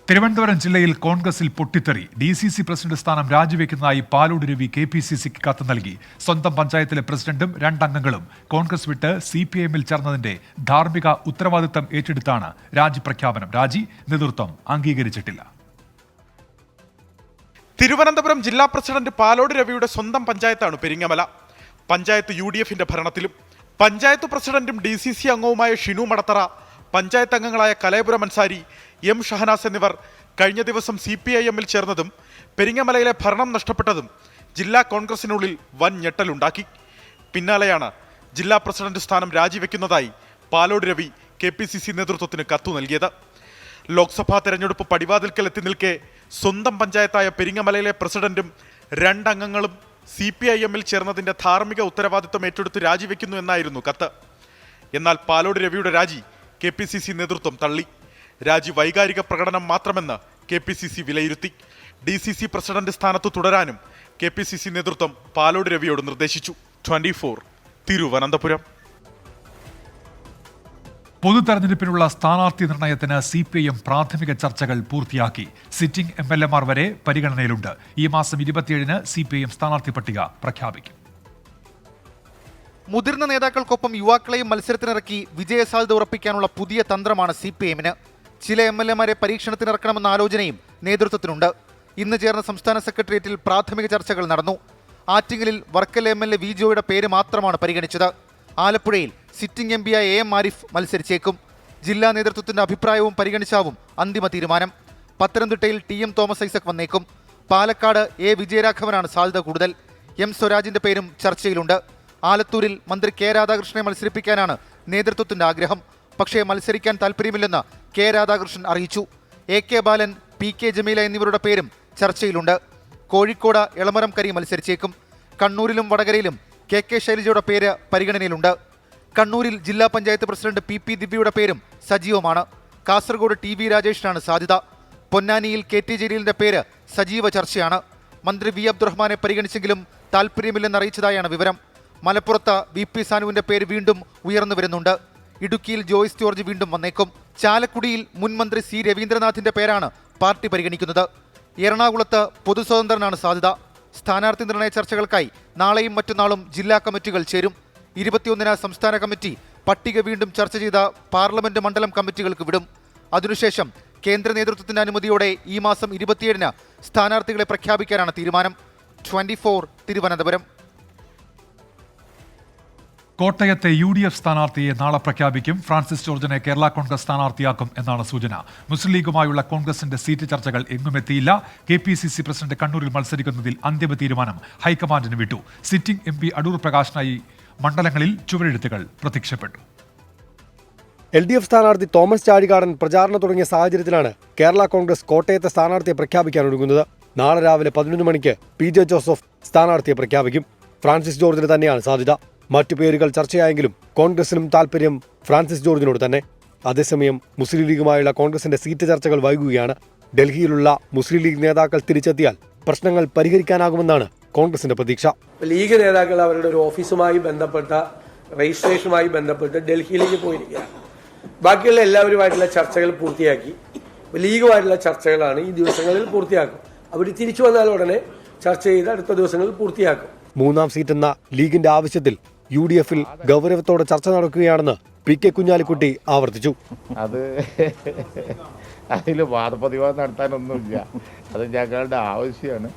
തിരുവനന്തപുരം ജില്ലയിൽ കോൺഗ്രസിൽ പൊട്ടിത്തെറി. DCC പ്രസിഡന്റ് സ്ഥാനം രാജിവെക്കുന്നതായി പാലോട് രവി KPCCക്ക് കത്ത് നൽകി. സ്വന്തം പഞ്ചായത്തിലെ പ്രസിഡന്റും 2 അംഗങ്ങളും കോൺഗ്രസ് വിട്ട് CPIMൽ ചേർന്നതിന്റെ ധാർമ്മിക ഉത്തരവാദിത്തം ഏറ്റെടുത്താണ് രാജി പ്രഖ്യാപനം. രാജി നേതൃത്വം അംഗീകരിച്ചിട്ടില്ല.
തിരുവനന്തപുരം ജില്ലാ പ്രസിഡന്റ് പാലോട് രവിയുടെ സ്വന്തം പഞ്ചായത്താണ് പെരിങ്ങമല. പഞ്ചായത്ത് UDFന്റെ ഭരണത്തിലും. പഞ്ചായത്ത് പ്രസിഡന്റും DCC അംഗവുമായ ഷിനു മടത്തറ, പഞ്ചായത്ത് അംഗങ്ങളായ കലയപുരം അൻസാരി, M ഷഹനാസ് എന്നിവർ കഴിഞ്ഞ ദിവസം CPIMൽ ചേർന്നതും പെരിങ്ങമലയിലെ ഭരണം നഷ്ടപ്പെട്ടതും ജില്ലാ കോൺഗ്രസിനുള്ളിൽ വൻ ഞെട്ടലുണ്ടാക്കി. പിന്നാലെയാണ് ജില്ലാ പ്രസിഡന്റ് സ്ഥാനം രാജിവെക്കുന്നതായി പാലോട് രവി KPCC നേതൃത്വത്തിന് കത്തു നൽകിയത്. ലോക്സഭാ തെരഞ്ഞെടുപ്പ് പടിവാതിൽക്കൽ എത്തി നിൽക്കെ സ്വന്തം പഞ്ചായത്തായ പെരിങ്ങമലയിലെ പ്രസിഡന്റും 2 അംഗങ്ങളും CPIMൽ ചേർന്നതിന്റെ ധാർമ്മിക ഉത്തരവാദിത്തം ഏറ്റെടുത്ത് രാജിവെക്കുന്നു എന്നായിരുന്നു കത്ത്. എന്നാൽ പാലോട് രവിയുടെ രാജി KPCC നേതൃത്വം തള്ളി. രാജി വൈകാരിക പ്രകടനം മാത്രമെന്ന് KPCC വിലയിരുത്തി. DCC പ്രസിഡന്റ് സ്ഥാനത്ത് തുടരാനും KPCC നേതൃത്വം പാലോട് രവിയോട് നിർദ്ദേശിച്ചു. 24 തിരുവനന്തപുരം.
പൊതുതെരഞ്ഞെടുപ്പിനുള്ള സ്ഥാനാർത്ഥി നിർണയത്തിന് CPIM പ്രാഥമിക ചർച്ചകൾ പൂർത്തിയാക്കി. സിറ്റിംഗ് MLAമാർ വരെ പരിഗണനയിലുണ്ട്. ഈ മാസം 27-ന് CPIM സ്ഥാനാർത്ഥി പട്ടിക പ്രഖ്യാപിക്കും.
മുതിർന്ന നേതാക്കൾക്കൊപ്പം യുവാക്കളെയും മത്സരത്തിനിറക്കി വിജയസാധ്യത ഉറപ്പിക്കാനുള്ള പുതിയ തന്ത്രമാണ് CPIMന്. ചില MLAമാരെ പരീക്ഷണത്തിനിറക്കണമെന്ന ആലോചനയും നേതൃത്വത്തിനുണ്ട്. ഇന്ന് ചേർന്ന സംസ്ഥാന സെക്രട്ടേറിയറ്റിൽ പ്രാഥമിക ചർച്ചകൾ നടന്നു. ആറ്റിങ്ങലിൽ വർക്കല MLA വി ജോയുടെ പേര് മാത്രമാണ് പരിഗണിച്ചത്. ആലപ്പുഴയിൽ സിറ്റിംഗ് MP ആയ AM ആരിഫ് മത്സരിച്ചേക്കും. ജില്ലാ നേതൃത്വത്തിന്റെ അഭിപ്രായവും പരിഗണിച്ചാവും അന്തിമ തീരുമാനം. പത്തനംതിട്ടയിൽ TM തോമസ് ഐസക് വന്നേക്കും. പാലക്കാട് A വിജയരാഘവനാണ് സാധ്യത കൂടുതൽ. M സ്വരാജിന്റെ പേരും ചർച്ചയിലുണ്ട്. ആലത്തൂരിൽ മന്ത്രി K രാധാകൃഷ്ണനെ മത്സരിപ്പിക്കാനാണ് നേതൃത്വത്തിന്റെ ആഗ്രഹം. പക്ഷേ മത്സരിക്കാൻ താല്പര്യമില്ലെന്ന് K രാധാകൃഷ്ണൻ അറിയിച്ചു. AK ബാലൻ, PK ജമീല എന്നിവരുടെ പേരും ചർച്ചയിലുണ്ട്. കോഴിക്കോട് എളമരം കരി മത്സരിച്ചേക്കും. കണ്ണൂരിലും വടകരയിലും KK ശൈലജയുടെ പേര് പരിഗണനയിലുണ്ട്. കണ്ണൂരിൽ ജില്ലാ പഞ്ചായത്ത് പ്രസിഡന്റ് PP ദിവ്യയുടെ പേരും സജീവമാണ്. കാസർഗോഡ് TV രാജേഷിനാണ് സാധ്യത. പൊന്നാനിയിൽ KT ജലീലിന്റെ പേര് സജീവ ചർച്ചയാണ്. മന്ത്രി V അബ്ദുറഹ്മാനെ പരിഗണിച്ചെങ്കിലും താല്പര്യമില്ലെന്ന് അറിയിച്ചതായാണ് വിവരം. മലപ്പുറത്ത് VP സാനുവിന്റെ പേര് വീണ്ടും ഉയർന്നു വരുന്നുണ്ട്. ഇടുക്കിയിൽ ജോയ്സ് ജോർജ് വീണ്ടും വന്നേക്കും. ചാലക്കുടിയിൽ മുൻ മന്ത്രി C രവീന്ദ്രനാഥിന്റെ പേരാണ് പാർട്ടി പരിഗണിക്കുന്നത്. എറണാകുളത്ത് പൊതുസ്വതന്ത്രനാണ് സാധ്യത. സ്ഥാനാർത്ഥി നിർണയ ചർച്ചകൾക്കായി നാളെയും മറ്റന്നാളും ജില്ലാ കമ്മിറ്റികൾ ചേരും. 21-ന് സംസ്ഥാന കമ്മിറ്റി പട്ടിക വീണ്ടും ചർച്ച ചെയ്ത പാർലമെന്റ് മണ്ഡലം കമ്മിറ്റികൾക്ക് വിടും. അതിനുശേഷം കേന്ദ്ര നേതൃത്വത്തിന്റെ അനുമതിയോടെ ഈ മാസം 27-ന് സ്ഥാനാർത്ഥികളെ പ്രഖ്യാപിക്കാനാണ് തീരുമാനം. 24 തിരുവനന്തപുരം.
കോട്ടയത്തെ UDF സ്ഥാനാർത്ഥിയെ നാളെ പ്രഖ്യാപിക്കും. ഫ്രാൻസിസ് ജോർജിനെ കേരള കോൺഗ്രസ് സ്ഥാനാർത്ഥിയാക്കും എന്നാണ് സൂചന. മുസ്ലിം ലീഗുമായുള്ള കോൺഗ്രസിന്റെ സീറ്റ് ചർച്ചകൾ എങ്ങുമെത്തിയില്ല. KPCC പ്രസിഡന്റ് കണ്ണൂരിൽ മത്സരിക്കുന്നതിൽ അന്തിമ തീരുമാനം ഹൈക്കമാൻഡിന് വിട്ടു. സിറ്റിംഗ് MP അടൂർ പ്രകാശിനായി മണ്ഡലങ്ങളിൽ ചുവരെഴുത്തുകൾ പ്രത്യക്ഷപ്പെട്ടു.
LDF സ്ഥാനാർത്ഥി തോമസ് ചാഴികാടൻ പ്രചാരണം തുടങ്ങിയ സാഹചര്യത്തിലാണ് കേരള കോൺഗ്രസ് കോട്ടയത്തെ സ്ഥാനാർത്ഥിയെ പ്രഖ്യാപിക്കാനൊരുങ്ങുന്നത്. നാളെ രാവിലെ 11 മണിക്ക് PJ ജോസഫ് സ്ഥാനാർത്ഥിയെ പ്രഖ്യാപിക്കും. ഫ്രാൻസിസ് ജോർജിന് തന്നെയാണ് സാധ്യത. മറ്റു പേരുകൾ ചർച്ചയായെങ്കിലും കോൺഗ്രസിനും താൽപര്യം ഫ്രാൻസിസ് ജോർജിനോട് തന്നെ. അതേസമയം മുസ്ലിം ലീഗുമായുള്ള കോൺഗ്രസിന്റെ സീറ്റ് ചർച്ചകൾ വൈകുകയാണ്. ഡൽഹിയിലുള്ള മുസ്ലിം ലീഗ് നേതാക്കൾ തിരിച്ചെത്തിയാൽ പ്രശ്നങ്ങൾ പരിഹരിക്കാനാകുമെന്നാണ് കോൺഗ്രസിന്റെ പ്രതീക്ഷ.
ലീഗ് നേതാക്കൾ അവരുടെ ഒരു ഓഫീസുമായി ബന്ധപ്പെട്ട രജിസ്ട്രേഷനുമായി ബന്ധപ്പെട്ട് ഡൽഹിയിലേക്ക് പോയിരിക്കുകയാണ്. ബാക്കിയുള്ള എല്ലാവരുമായിട്ടുള്ള ചർച്ചകൾ പൂർത്തിയാക്കി. ലീഗുമായിട്ടുള്ള ചർച്ചകളാണ് ഈ ദിവസങ്ങളിൽ പൂർത്തിയാക്കും. അവർ തിരിച്ചു വന്നാൽ ഉടനെ ചർച്ച ചെയ്ത് അടുത്ത ദിവസങ്ങളിൽ പൂർത്തിയാക്കും.
3ാം സീറ്റെന്ന ലീഗിന്റെ ആവശ്യത്തിൽ UDFൽ ഗൗരവത്തോടെ ചർച്ച നടക്കുകയാണെന്ന് PK കുഞ്ഞാലിക്കുട്ടി ആവർത്തിച്ചു.
അതിൽ വാദപ്രതിവാദം നടത്താനൊന്നുമില്ല. അത് ഞങ്ങളുടെ ആവശ്യമാണ്.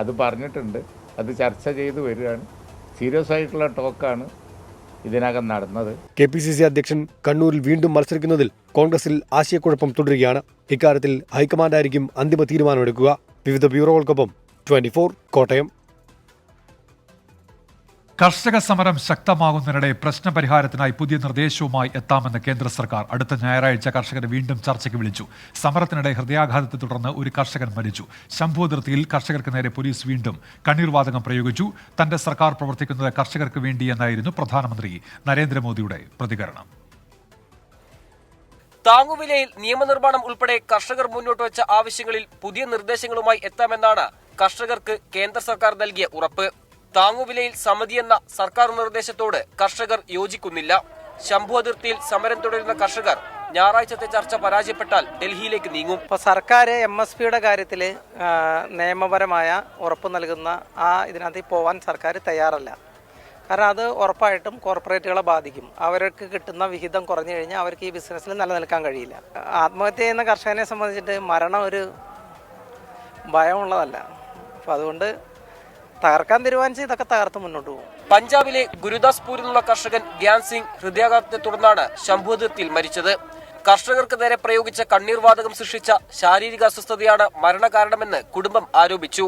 അത് പറഞ്ഞിട്ടുണ്ട്. അത് ചർച്ച ചെയ്ത് വരികയാണ്. സീരിയസ് ആയിട്ടുള്ള ടോക്കാണ് ഇതിനകം നടന്നത്.
KPCC അധ്യക്ഷൻ കണ്ണൂരിൽ വീണ്ടും മത്സരിക്കുന്നതിൽ കോൺഗ്രസിൽ ആശയക്കുഴപ്പം തുടരുകയാണ്. ഇക്കാര്യത്തിൽ ഹൈക്കമാൻഡായിരിക്കും അന്തിമ തീരുമാനമെടുക്കുക. വിവിധ ബ്യൂറോകൾക്കൊപ്പം 24 കോട്ടയം.
കർഷക സമരം ശക്തമാകുന്നതിനിടെ പ്രശ്നപരിഹാരത്തിനായി പുതിയ നിർദ്ദേശവുമായി എത്താമെന്ന് കേന്ദ്ര സർക്കാർ. അടുത്ത ഞായറാഴ്ച കർഷകരെ വീണ്ടും ചർച്ചയ്ക്ക് വിളിച്ചു. സമരത്തിനിടെ ഹൃദയാഘാതത്തെ തുടർന്ന് ഒരു കർഷകൻ മരിച്ചു. ശംഭു അതിർത്തിയിൽ കർഷകർക്ക് നേരെ പോലീസ് വീണ്ടും കണ്ണീർവാതകം പ്രയോഗിച്ചു. തന്റെ സർക്കാർ പ്രവർത്തിക്കുന്നത് കർഷകർക്ക് വേണ്ടിയെന്നായിരുന്നു പ്രധാനമന്ത്രി നരേന്ദ്രമോദിയുടെ പ്രതികരണം.
താങ്ങുവിലയിൽ നിയമനിർമ്മാണം ഉൾപ്പെടെ കർഷകർ മുന്നോട്ട് വെച്ച ആവശ്യങ്ങളിൽ പുതിയ നിർദ്ദേശങ്ങളുമായി എത്താമെന്നാണ് കർഷകർക്ക് കേന്ദ്ര സർക്കാർ നൽകിയ ഉറപ്പ്. താങ്ങുവിലയിൽ സമിതിയെന്ന സർക്കാർ നിർദ്ദേശത്തോട് കർഷകർ യോജിക്കുന്നില്ല. ശംഭു അതിർത്തിയിൽ സമരം തുടരുന്ന കർഷകർ ഞായറാഴ്ചത്തെ ചർച്ച പരാജയപ്പെട്ടാൽ ഡൽഹിയിലേക്ക് നീങ്ങും.
ഇപ്പോൾ സർക്കാർ MSPയുടെ കാര്യത്തിൽ നിയമപരമായ ഉറപ്പ് നൽകുന്ന ഇതിനകത്ത് പോവാൻ സർക്കാർ തയ്യാറല്ല. കാരണം അത് ഉറപ്പായിട്ടും കോർപ്പറേറ്റുകളെ ബാധിക്കും. അവർക്ക് കിട്ടുന്ന വിഹിതം കുറഞ്ഞു കഴിഞ്ഞാൽ അവർക്ക് ഈ ബിസിനസ്സിൽ നിലനിൽക്കാൻ കഴിയില്ല. ആത്മഹത്യ ചെയ്യുന്ന കർഷകനെ സംബന്ധിച്ചിട്ട് മരണം ഒരു ഭയമുള്ളതല്ല. അപ്പോൾ അതുകൊണ്ട് തകർക്കാൻ തീരുമാനിച്ച് ഇതൊക്കെ തകർത്ത് മുന്നോട്ട് പോകും.
പഞ്ചാബിലെ ഗുരുദാസ്പൂരിൽ നിന്നുള്ള കർഷകൻ ഗ്യാൻ സിംഗ് ഹൃദയാഘാതത്തെ തുടർന്നാണ് ശംഭു അതിർത്തിയിൽ മരിച്ചത്. കർഷകർക്ക് നേരെ പ്രയോഗിച്ച കണ്ണീർവാതകം സൃഷ്ടിച്ച ശാരീരിക അസ്വസ്ഥതയാണ് മരണകാരണമെന്ന് കുടുംബം ആരോപിച്ചു.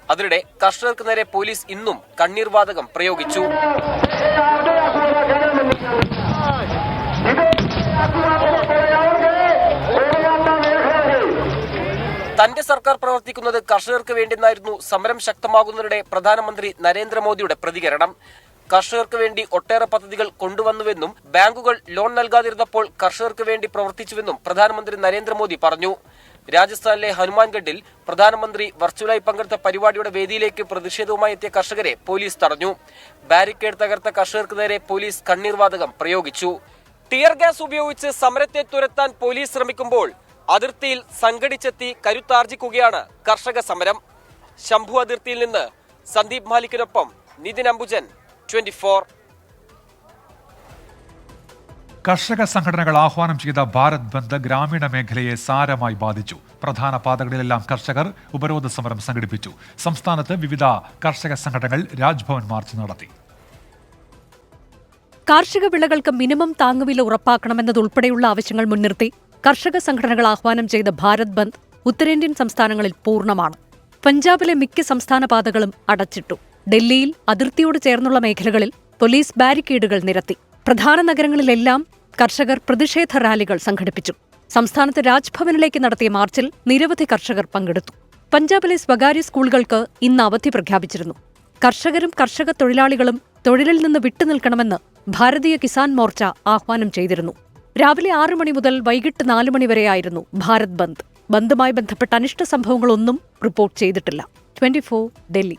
അതിനിടെ കർഷകർക്ക് നേരെ പോലീസ് ഇന്നും കണ്ണീർവാതകം പ്രയോഗിച്ചു. തന്റെ സർക്കാർ പ്രവർത്തിക്കുന്നത് കർഷകർക്ക് വേണ്ടിയെന്നായിരുന്നു സമരം ശക്തമാകുന്നതിനിടെ പ്രധാനമന്ത്രി നരേന്ദ്രമോദിയുടെ പ്രതികരണം. കർഷകർക്ക് വേണ്ടി ഒട്ടേറെ പദ്ധതികൾ കൊണ്ടുവന്നുവെന്നും ബാങ്കുകൾ ലോൺ നൽകാതിരുന്നപ്പോൾ കർഷകർക്ക് വേണ്ടി പ്രവർത്തിച്ചുവെന്നും പ്രധാനമന്ത്രി നരേന്ദ്രമോദി പറഞ്ഞു. രാജസ്ഥാനിലെ ഹനുമാൻഗഡിൽ പ്രധാനമന്ത്രി വെർച്വലായി പങ്കെടുത്ത പരിപാടിയുടെ വേദിയിലേക്ക് പ്രതിഷേധവുമായി എത്തിയ കർഷകരെ പോലീസ് തടഞ്ഞു. ബാരിക്കേഡ് തകർത്ത കർഷകർക്ക് നേരെ പോലീസ് കണ്ണീർവാതകം പ്രയോഗിച്ചു. ടിയർ ഗ്യാസ് ഉപയോഗിച്ച് സമരത്തെ തുരത്താൻ പോലീസ് ശ്രമിക്കുമ്പോൾ അതിർത്തിയിൽ സംഘടിച്ചെത്തി കരുത്താർജിക്കുകയാണ് കർഷക സമരം. ശംഭു അതിർത്തിയിൽ നിന്ന് സന്ദീപ് മാലിക്കിനൊപ്പം നിതിൻ അംബുജൻ, 24.
കർഷക സംഘടനകൾ ആഹ്വാനം ചെയ്ത ഭാരത് ബന്ദ് ഗ്രാമീണ മേഖലയെ സാരമായി ബാധിച്ചു. പ്രധാന പാതകളിലെല്ലാം കർഷകർ ഉപരോധ സമരം സംഘടിപ്പിച്ചു. സംസ്ഥാനത്ത് വിവിധ കർഷക സംഘടനകൾ രാജ്ഭവൻ മാർച്ച് നടത്തി.
കാർഷിക വിളകൾക്ക് മിനിമം താങ്ങുവില ഉറപ്പാക്കണമെന്നതുൾപ്പെടെയുള്ള ആവശ്യങ്ങൾ മുൻനിർത്തി കർഷക സംഘടനകൾ ആഹ്വാനം ചെയ്ത ഭാരത് ബന്ദ് ഉത്തരേന്ത്യൻ സംസ്ഥാനങ്ങളിൽ പൂർണ്ണമാണ്. പഞ്ചാബിലെ മിക്ക സംസ്ഥാന പാതകളും അടച്ചിട്ടു. ഡൽഹിയിൽ അതിർത്തിയോട് ചേർന്നുള്ള മേഖലകളിൽ പോലീസ് ബാരിക്കേഡുകൾ നിരത്തി. പ്രധാന നഗരങ്ങളിലെല്ലാം കർഷകർ പ്രതിഷേധ റാലികൾ സംഘടിപ്പിച്ചു. സംസ്ഥാനത്ത് രാജ്ഭവനിലേക്ക് നടത്തിയ മാർച്ചിൽ നിരവധി കർഷകർ പങ്കെടുത്തു. പഞ്ചാബിലെ സ്വകാര്യ സ്കൂളുകൾക്ക് ഇന്ന് അവധി പ്രഖ്യാപിച്ചിരുന്നു. കർഷകരും കർഷക തൊഴിലാളികളും തൊഴിലിൽ നിന്ന് വിട്ടുനിൽക്കണമെന്ന് ഭാരതീയ കിസാൻ മോർച്ച ആഹ്വാനം ചെയ്തിരുന്നു. രാവിലെ 6 മണി മുതൽ വൈകിട്ട് 4 മണി വരെയായിരുന്നു ഭാരത് ബന്ദ്. ബന്ദുമായി ബന്ധപ്പെട്ട അനിഷ്ട സംഭവങ്ങളൊന്നും റിപ്പോർട്ട് ചെയ്തിട്ടില്ല. 24 ഡൽഹി.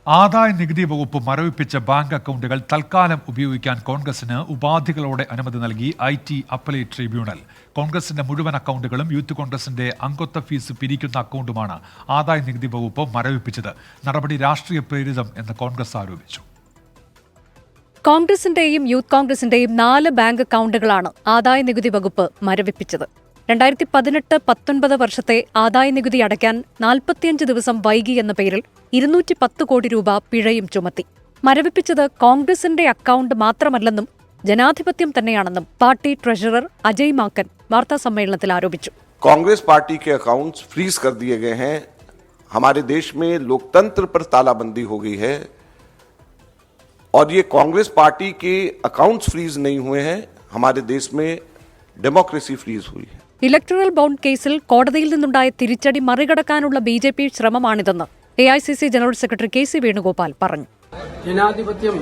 ആദായ നികുതി വകുപ്പ് മരവിപ്പിച്ച ബാങ്ക് അക്കൗണ്ടുകൾ തൽക്കാലം ഉപയോഗിക്കാൻ കോൺഗ്രസിന് ഉപാധികളോടെ അനുമതി നൽകി IT അപ്പലേറ്റ് ട്രിബ്യൂണൽ. കോൺഗ്രസിന്റെ മുഴുവൻ അക്കൗണ്ടുകളും യൂത്ത് കോൺഗ്രസിന്റെ അംഗത്വ ഫീസ് പിരിക്കുന്ന അക്കൗണ്ടുമാണ് ആദായ നികുതി വകുപ്പ് മരവിപ്പിച്ചത്. നടപടി രാഷ്ട്രീയ പ്രേരിതം എന്ന് കോൺഗ്രസ് ആരോപിച്ചു.
കോൺഗ്രസിന്റെയും യൂത്ത് കോൺഗ്രസിന്റെയും 4 ബാങ്ക് അക്കൗണ്ടുകളാണ് ആദായ നികുതി വകുപ്പ് മരവിപ്പിച്ചത്. 2018-19 വർഷത്തെ ആദായ നികുതി അടയ്ക്കാൻ 45 ദിവസം വൈകി എന്ന പേരിൽ 210 കോടി രൂപ പിഴയും ചുമത്തി. മരവിപ്പിച്ചത് കോൺഗ്രസിന്റെ അക്കൗണ്ട് മാത്രമല്ലെന്നും ജനാധിപത്യം തന്നെയാണെന്നും പാർട്ടി ട്രഷറർ അജയ് മാക്കൻ വാർത്താസമ്മേളനത്തിൽ ആരോപിച്ചു.
कांग्रेस पार्टी के अकाउंट्स फ्रीज कर दिए गए हैं. हमारे देश में लोकतंत्र पर तालाबंदी हो गई है और ये कांग्रेस पार्टी के अकाउंट्स फ्रीज नहीं हुए हैं. हमारे देश में डेमोक्रेसी फ्रीज हुई है.
ഇലക്ടറൽ ബോണ്ട് കേസിൽ കോടതിയിൽ നിന്നുണ്ടായ തിരിച്ചടി മറികടക്കാനുള്ള BJP ശ്രമമാണിതെന്ന് AICC general secretary KC Venugopal പറഞ്ഞു.
ജനാധിപത്യം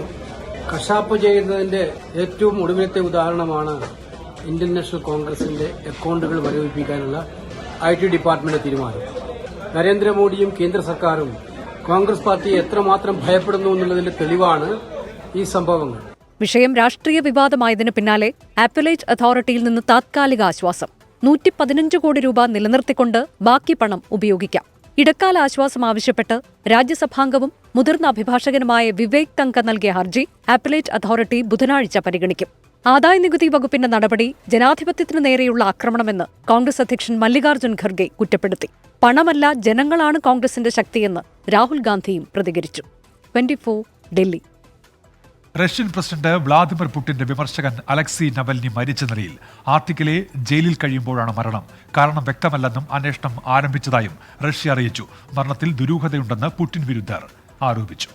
കശാപ്പ് ചെയ്യുന്നതിന്റെ ഏറ്റവും ഒടുവിലത്തെ ഉദാഹരണമാണ് ഇന്ത്യൻ നാഷണൽ കോൺഗ്രസിന്റെ അക്കൗണ്ടുകൾ മരവിപ്പിക്കാനുള്ള IT ഡിപ്പാർട്ട്മെന്റ് തീരുമാനം. നരേന്ദ്രമോദിയും കേന്ദ്ര സർക്കാരും കോൺഗ്രസ് പാർട്ടിയെ എത്രമാത്രം ഭയപ്പെടുന്നു എന്നുള്ളതിന്റെ തെളിവാണ് ഈ സംഭവങ്ങൾ.
വിഷയം രാഷ്ട്രീയ വിവാദമായതിനു പിന്നാലെ അപ്പലേറ്റ് അതോറിറ്റിയിൽ നിന്ന് താത്കാലിക ആശ്വാസം. 115 കോടി രൂപ നിലനിർത്തിക്കൊണ്ട് ബാക്കി പണം ഉപയോഗിക്കാം. ഇടക്കാല ആശ്വാസം ആവശ്യപ്പെട്ട് രാജ്യസഭാംഗവും മുതിർന്ന അഭിഭാഷകനുമായ വിവേക് തങ്ക നൽകിയ ഹർജി അപ്പലേറ്റ് അതോറിറ്റി ബുധനാഴ്ച പരിഗണിക്കും. ആദായനികുതി വകുപ്പിന്റെ നടപടി ജനാധിപത്യത്തിനു നേരെയുള്ള ആക്രമണമെന്ന് കോൺഗ്രസ് അധ്യക്ഷൻ മല്ലികാർജ്ജുൻ ഖർഗെ കുറ്റപ്പെടുത്തി. പണമല്ല, ജനങ്ങളാണ് കോൺഗ്രസിന്റെ ശക്തിയെന്ന് രാഹുൽ ഗാന്ധിയും പ്രതികരിച്ചു. 24 ഡൽഹി.
റഷ്യൻ പ്രസിഡന്റ് വ്ളാദിമിർ പുടിന്റെ വിമർശകൻ അലക്സി നവൽനി മരിച്ച നിലയിൽ. ആർട്ടിക്കിലെ ജയിലിൽ കഴിയുമ്പോഴാണ് മരണം. കാരണം വ്യക്തമല്ലെന്നും അന്വേഷണം ആരംഭിച്ചതായും റഷ്യ അറിയിച്ചു. മരണത്തിൽ ദുരൂഹതയുണ്ടെന്ന് പുടിൻ വിരുദ്ധർ ആരോപിച്ചു.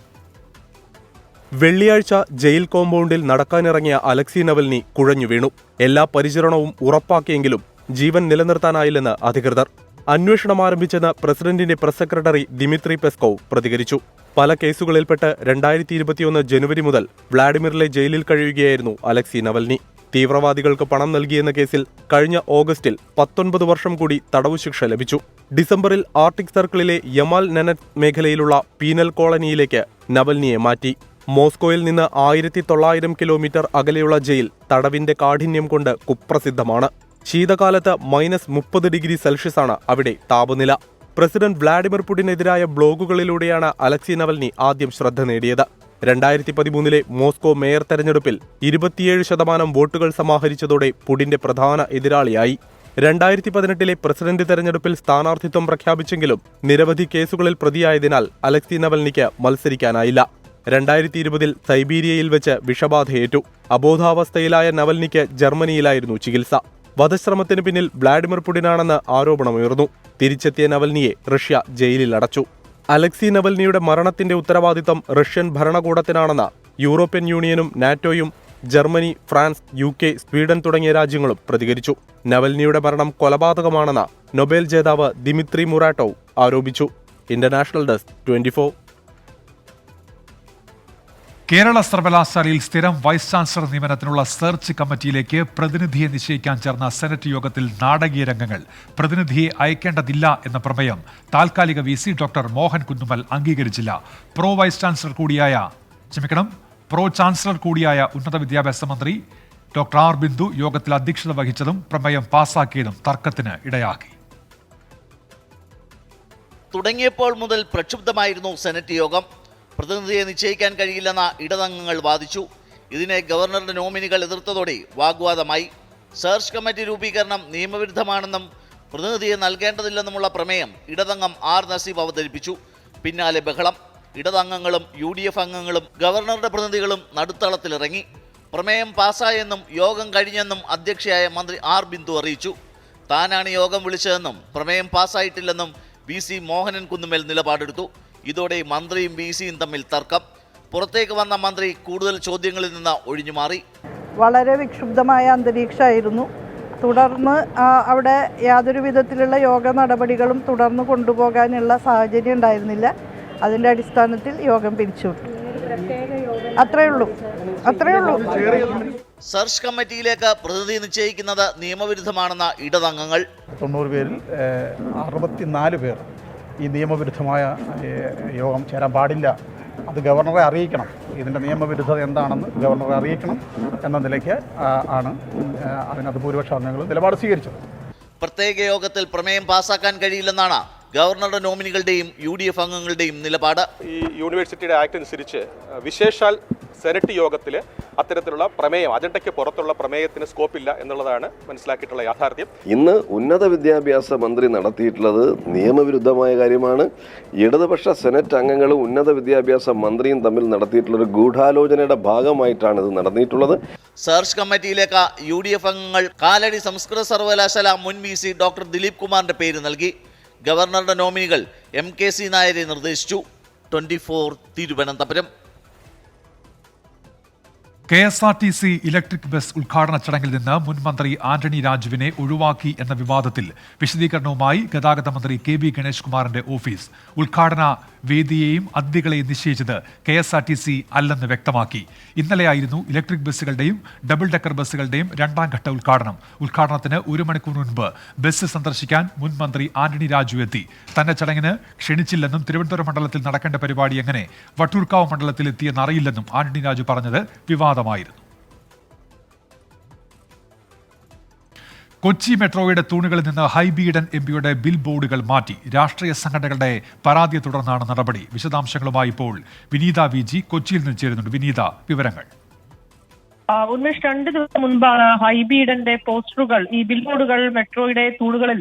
വെള്ളിയാഴ്ച ജയിൽ കോമ്പൗണ്ടിൽ നടക്കാനിറങ്ങിയ അലക്സി നവൽനി കുഴഞ്ഞു വീണു. എല്ലാ പരിചരണവും ഉറപ്പാക്കിയെങ്കിലും ജീവൻ നിലനിർത്താനായില്ലെന്ന് അധികൃതർ. അന്വേഷണം ആരംഭിച്ചെന്ന് പ്രസിഡന്റിന്റെ പ്രസ് സെക്രട്ടറി ദിമിത്രി പെസ്കോവ് പ്രതികരിച്ചു. പല കേസുകളിൽപ്പെട്ട് 2021 ജനുവരി മുതൽ വ്ളാഡിമിറിലെ ജയിലിൽ കഴിയുകയായിരുന്നു അലക്സി നവൽനി. തീവ്രവാദികൾക്ക് പണം നൽകിയെന്ന കേസിൽ കഴിഞ്ഞ ഓഗസ്റ്റിൽ 19 വർഷം കൂടി തടവു ശിക്ഷ ലഭിച്ചു. ഡിസംബറിൽ ആർട്ടിക് സർക്കിളിലെ യമാൽ നെനറ്റ് മേഖലയിലുള്ള പീനൽ കോളനിയിലേക്ക് നവൽനിയെ മാറ്റി. മോസ്കോയിൽ നിന്ന് 1900 കിലോമീറ്റർ അകലെയുള്ള ജയിൽ തടവിന്റെ കാഠിന്യം കൊണ്ട് കുപ്രസിദ്ധമാണ്. ശീതകാലത്ത് -30 ഡിഗ്രി സെൽഷ്യസാണ് അവിടെ താപനില. പ്രസിഡന്റ് വ്ളാഡിമിർ പുടിനെതിരായ ബ്ലോഗുകളിലൂടെയാണ് അലക്സി നവൽനി ആദ്യം ശ്രദ്ധ നേടിയത്. 2013 മോസ്കോ മേയർ തെരഞ്ഞെടുപ്പിൽ 27% വോട്ടുകൾ സമാഹരിച്ചതോടെ പുടിന്റെ പ്രധാന എതിരാളിയായി. 2018 പ്രസിഡന്റ് തെരഞ്ഞെടുപ്പിൽ സ്ഥാനാർത്ഥിത്വം പ്രഖ്യാപിച്ചെങ്കിലും നിരവധി കേസുകളിൽ പ്രതിയായതിനാൽ അലക്സി നവൽനിക്ക് മത്സരിക്കാനായില്ല. 2020 സൈബീരിയയിൽ വെച്ച് വിഷബാധയേറ്റു. അബോധാവസ്ഥയിലായ നവൽനിക്ക് ജർമ്മനിയിലായിരുന്നു ചികിത്സ. വധശ്രമത്തിന് പിന്നിൽ വ്ളാഡിമിർ പുടിനാണെന്ന് ആരോപണമുയർന്നു. തിരിച്ചെത്തിയ നവൽനിയെ റഷ്യ ജയിലിൽ അടച്ചു. അലക്സി നവൽനിയുടെ മരണത്തിന്റെ ഉത്തരവാദിത്തം റഷ്യൻ ഭരണകൂടത്തിനാണെന്ന് യൂറോപ്യൻ യൂണിയനും നാറ്റോയും ജർമ്മനി, ഫ്രാൻസ്, UK, സ്വീഡൻ തുടങ്ങിയ രാജ്യങ്ങളും പ്രതികരിച്ചു. നവൽനിയുടെ മരണം കൊലപാതകമാണെന്ന് നൊബേൽ ജേതാവ് ദിമിത്രി മുറാട്ടോവ് ആരോപിച്ചു. International desk 24.
കേരള സർവകലാശാലയിൽ സ്ഥിരം വൈസ് ചാൻസലർ നിയമനത്തിനുള്ള സെർച്ച് കമ്മിറ്റിയിലേക്ക് പ്രതിനിധിയെ നിശ്ചയിക്കാൻ ചേർന്ന സെനറ്റ് യോഗത്തിൽ നാടകീയ രംഗങ്ങൾ. പ്രതിനിധിയെ അയക്കേണ്ടതില്ല എന്ന പ്രമേയം താൽക്കാലിക VC ഡോക്ടർ മോഹൻ കുന്നുമ്മൽ അംഗീകരിച്ചില്ല. പ്രോ ചാൻസലർ കൂടിയായ ഉന്നത വിദ്യാഭ്യാസ മന്ത്രി ഡോക്ടർ ആർ ബിന്ദു യോഗത്തിൽ അധ്യക്ഷത വഹിച്ചതും പ്രമേയം പാസാക്കിയതും തർക്കത്തിന് ഇടയാക്കി.
തുടങ്ങിയപ്പോൾ മുതൽ പ്രക്ഷുബ്ധമായിരുന്നു സെനറ്റ് യോഗം. പ്രതിനിധിയെ നിശ്ചയിക്കാൻ കഴിയില്ലെന്ന ഇടതംഗങ്ങൾ വാദിച്ചു. ഇതിനെ ഗവർണറുടെ നോമിനികൾ എതിർത്തതോടെ വാഗ്വാദമായി. സെർച്ച് കമ്മിറ്റി രൂപീകരണം നിയമവിരുദ്ധമാണെന്നും പ്രതിനിധിയെ നൽകേണ്ടതില്ലെന്നുമുള്ള പ്രമേയം ഇടതംഗം ആർ നസീബ് അവതരിപ്പിച്ചു. പിന്നാലെ ബഹളം. ഇടതംഗങ്ങളും UDF അംഗങ്ങളും ഗവർണറുടെ പ്രതിനിധികളും നടുത്തളത്തിലിറങ്ങി. പ്രമേയം പാസ്സായെന്നും യോഗം കഴിഞ്ഞെന്നും അധ്യക്ഷയായ മന്ത്രി ആർ ബിന്ദു അറിയിച്ചു. താനാണ് യോഗം വിളിച്ചതെന്നും പ്രമേയം പാസ്സായിട്ടില്ലെന്നും VC മോഹനൻ കുന്നുമേൽ നിലപാടെടുത്തു. ഇതോടെ മന്ത്രിയും VCയും തമ്മിൽ തർക്കം. പുറത്തേക്ക് വന്ന മന്ത്രി കൂടുതൽ ചോദ്യങ്ങളിൽ നിന്ന് ഒഴിഞ്ഞുമാറി.
വളരെ വിക്ഷുബ്ധമായ അന്തരീക്ഷമായിരുന്നു. തുടർന്ന് അവിടെ യാതൊരു വിധത്തിലുള്ള യോഗ നടപടികളും തുടർന്ന് കൊണ്ടുപോകാനുള്ള സാഹചര്യം ഉണ്ടായിരുന്നില്ല. അതിൻ്റെ അടിസ്ഥാനത്തിൽ യോഗം പിരിച്ചുവിട്ടു. അത്രയേ ഉള്ളൂ.
സെർച്ച് കമ്മിറ്റിയിലേക്ക് പ്രതിനിധി നിശ്ചയിക്കുന്നത് നിയമവിരുദ്ധമാണെന്ന ഇടതംഗങ്ങൾ.
90 പേരിൽ 64 പേർ ഈ നിയമവിരുദ്ധമായ യോഗം ചേരാൻ പാടില്ല, അത് ഗവർണറെ അറിയിക്കണം, ഇതിൻ്റെ നിയമവിരുദ്ധത എന്താണെന്ന് ഗവർണറെ അറിയിക്കണം എന്ന നിലയ്ക്ക് ആണ് അതിനകത്ത് ഭൂരിപക്ഷ അംഗങ്ങൾ നിലപാട് സ്വീകരിച്ചത്.
പ്രത്യേക യോഗത്തിൽ പ്രമേയം പാസ്സാക്കാൻ കഴിയില്ലെന്നാണ് ഗവർണറുടെ നോമിനികളുടെയും UDF അംഗങ്ങളുടെയും നിലപാട്.
ഈ യൂണിവേഴ്സിറ്റിയുടെ ആക്ട് അനുസരിച്ച് വിശേഷാൽ സെനറ്റ് യോഗത്തിൽ അത്തരത്തിലുള്ള പ്രമേയം, അജണ്ടയ്ക്ക് പുറത്തുള്ള പ്രമേയത്തിന് സ്കോപ്പില്ല എന്നുള്ളതാണ് മനസ്സിലാക്കിയിട്ടുള്ള യാഥാർത്ഥ്യം.
ഇന്ന് ഉന്നത വിദ്യാഭ്യാസ മന്ത്രി നടത്തിയിട്ടുള്ളത് നിയമവിരുദ്ധമായ കാര്യമാണ്. ഇടതുപക്ഷ സെനറ്റ് അംഗങ്ങളും ഉന്നത വിദ്യാഭ്യാസ മന്ത്രിയും തമ്മിൽ നടത്തിയിട്ടുള്ള ഗൂഢാലോചനയുടെ ഭാഗമായിട്ടാണ് ഇത് നടന്നിട്ടുള്ളത്.
സെർച്ച് കമ്മിറ്റിയിലേക്ക് UDF അംഗങ്ങൾ കാലടി സംസ്കൃത സർവകലാശാല മുൻ VC ഡോക്ടർ ദിലീപ് കുമാറിന്റെ പേര് നൽകി. ഗവർണറുടെ നോമിനികൾ MKC നായരെ നിർദ്ദേശിച്ചു. 24 തിരുവനന്തപുരം.
KSRTC ഇലക്ട്രിക് ബസ് ഉദ്ഘാടന ചടങ്ങിൽ നിന്ന് മുൻ മന്ത്രി ആന്റണി രാജുവിനെ ഒഴിവാക്കി എന്ന വിവാദത്തിൽ വിശദീകരണവുമായി ഗതാഗത മന്ത്രി KB ഗണേഷ് കുമാറിന്റെ ഓഫീസ്. ഉദ്ഘാടന വേദിയെയും അതിഥികളെയും നിശ്ചയിച്ചത് KSRTC അല്ലെന്ന് വ്യക്തമാക്കി. ഇന്നലെയായിരുന്നു ഇലക്ട്രിക് ബസ്സുകളുടെയും ഡബിൾ ഡെക്കർ ബസ്സുകളുടെയും 2ാം ഘട്ട ഉദ്ഘാടനം. ഉദ്ഘാടനത്തിന് 1 മണിക്കൂർ മുൻപ് ബസ് സന്ദർശിക്കാൻ മുൻ മന്ത്രി ആന്റണി രാജു എത്തി. തന്നെ ചടങ്ങിന് ക്ഷണിച്ചില്ലെന്നും തിരുവനന്തപുരം മണ്ഡലത്തിൽ നടക്കേണ്ട പരിപാടി എങ്ങനെ വട്ടിയൂർക്കാവ് മണ്ഡലത്തിൽ എത്തിയെന്ന് അറിയില്ലെന്നും ആന്റണി രാജു പറഞ്ഞത് വിവാദമായിരുന്നു. കൊച്ചി മെട്രോയുടെ തൂണുകളിൽ നിന്ന് ഹൈബീഡൻ MPയുടെ ബിൽ ബോർഡുകൾ മാറ്റി. രാഷ്ട്രീയ സംഘടനകളുടെ പരാതിയെ തുടർന്നാണ് നടപടി. വിശദാംശങ്ങളുമായി ഇപ്പോൾ വിനീത VG കൊച്ചിയിൽ നിന്ന് ചേരുന്നുണ്ട്. വിനീത, വിവരങ്ങൾ.
ഉന്മേഷ് 2 ദിവസം മുൻപാണ് ഹൈബീഡന്റെ പോസ്റ്ററുകൾ, ഈ ബിൽ ബോർഡുകൾ മെട്രോയുടെ തൂണുകളിൽ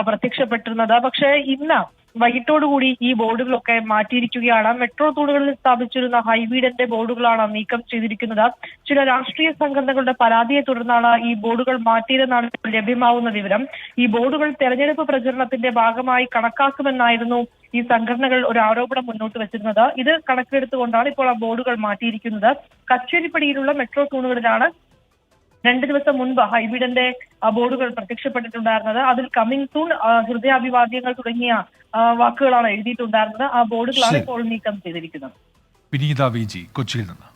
പ്രത്യക്ഷപ്പെട്ടിരുന്നത്. പക്ഷേ ഇന്ന് വൈകിട്ടോടുകൂടി ഈ ബോർഡുകളൊക്കെ മാറ്റിയിരിക്കുകയാണ്. മെട്രോ തൂണുകളിൽ സ്ഥാപിച്ചിരുന്ന ഹൈബീഡിന്റെ ബോർഡുകളാണ് നീക്കം ചെയ്തിരിക്കുന്നത്. ചില രാഷ്ട്രീയ സംഘടനകളുടെ പരാതിയെ തുടർന്നാണ് ഈ ബോർഡുകൾ മാറ്റിയതെന്നാണ് ലഭ്യമാവുന്ന വിവരം. ഈ ബോർഡുകൾ തെരഞ്ഞെടുപ്പ് പ്രചരണത്തിന്റെ ഭാഗമായി കണക്കാക്കുമെന്നായിരുന്നു ഈ സംഘടനകൾ ഒരു ആരോപണം മുന്നോട്ട് വെച്ചിരുന്നത്. ഇത് കണക്കിലെടുത്തുകൊണ്ടാണ് ഇപ്പോൾ ആ ബോർഡുകൾ മാറ്റിയിരിക്കുന്നത്. കച്ചേരിപ്പടിയിലുള്ള മെട്രോ തൂണുകളിലാണ് 2 ദിവസം മുൻപ് ഹൈബീഡിന്റെ ബോർഡുകൾ പ്രത്യക്ഷപ്പെട്ടിട്ടുണ്ടായിരുന്നത്. അതിൽ കമ്മിങ് സൂൺ, ഹൃദയാഭിവാദ്യങ്ങൾ തുടങ്ങിയ വാക്കുകളാണ് എഴുതിയിട്ടുണ്ടായിരുന്നത്. ആ ബോർഡുകളാണ് ഇപ്പോൾ നീക്കം ചെയ്തിരിക്കുന്നത്.
വിനീത VG, കൊച്ചിയിൽ നിന്ന്.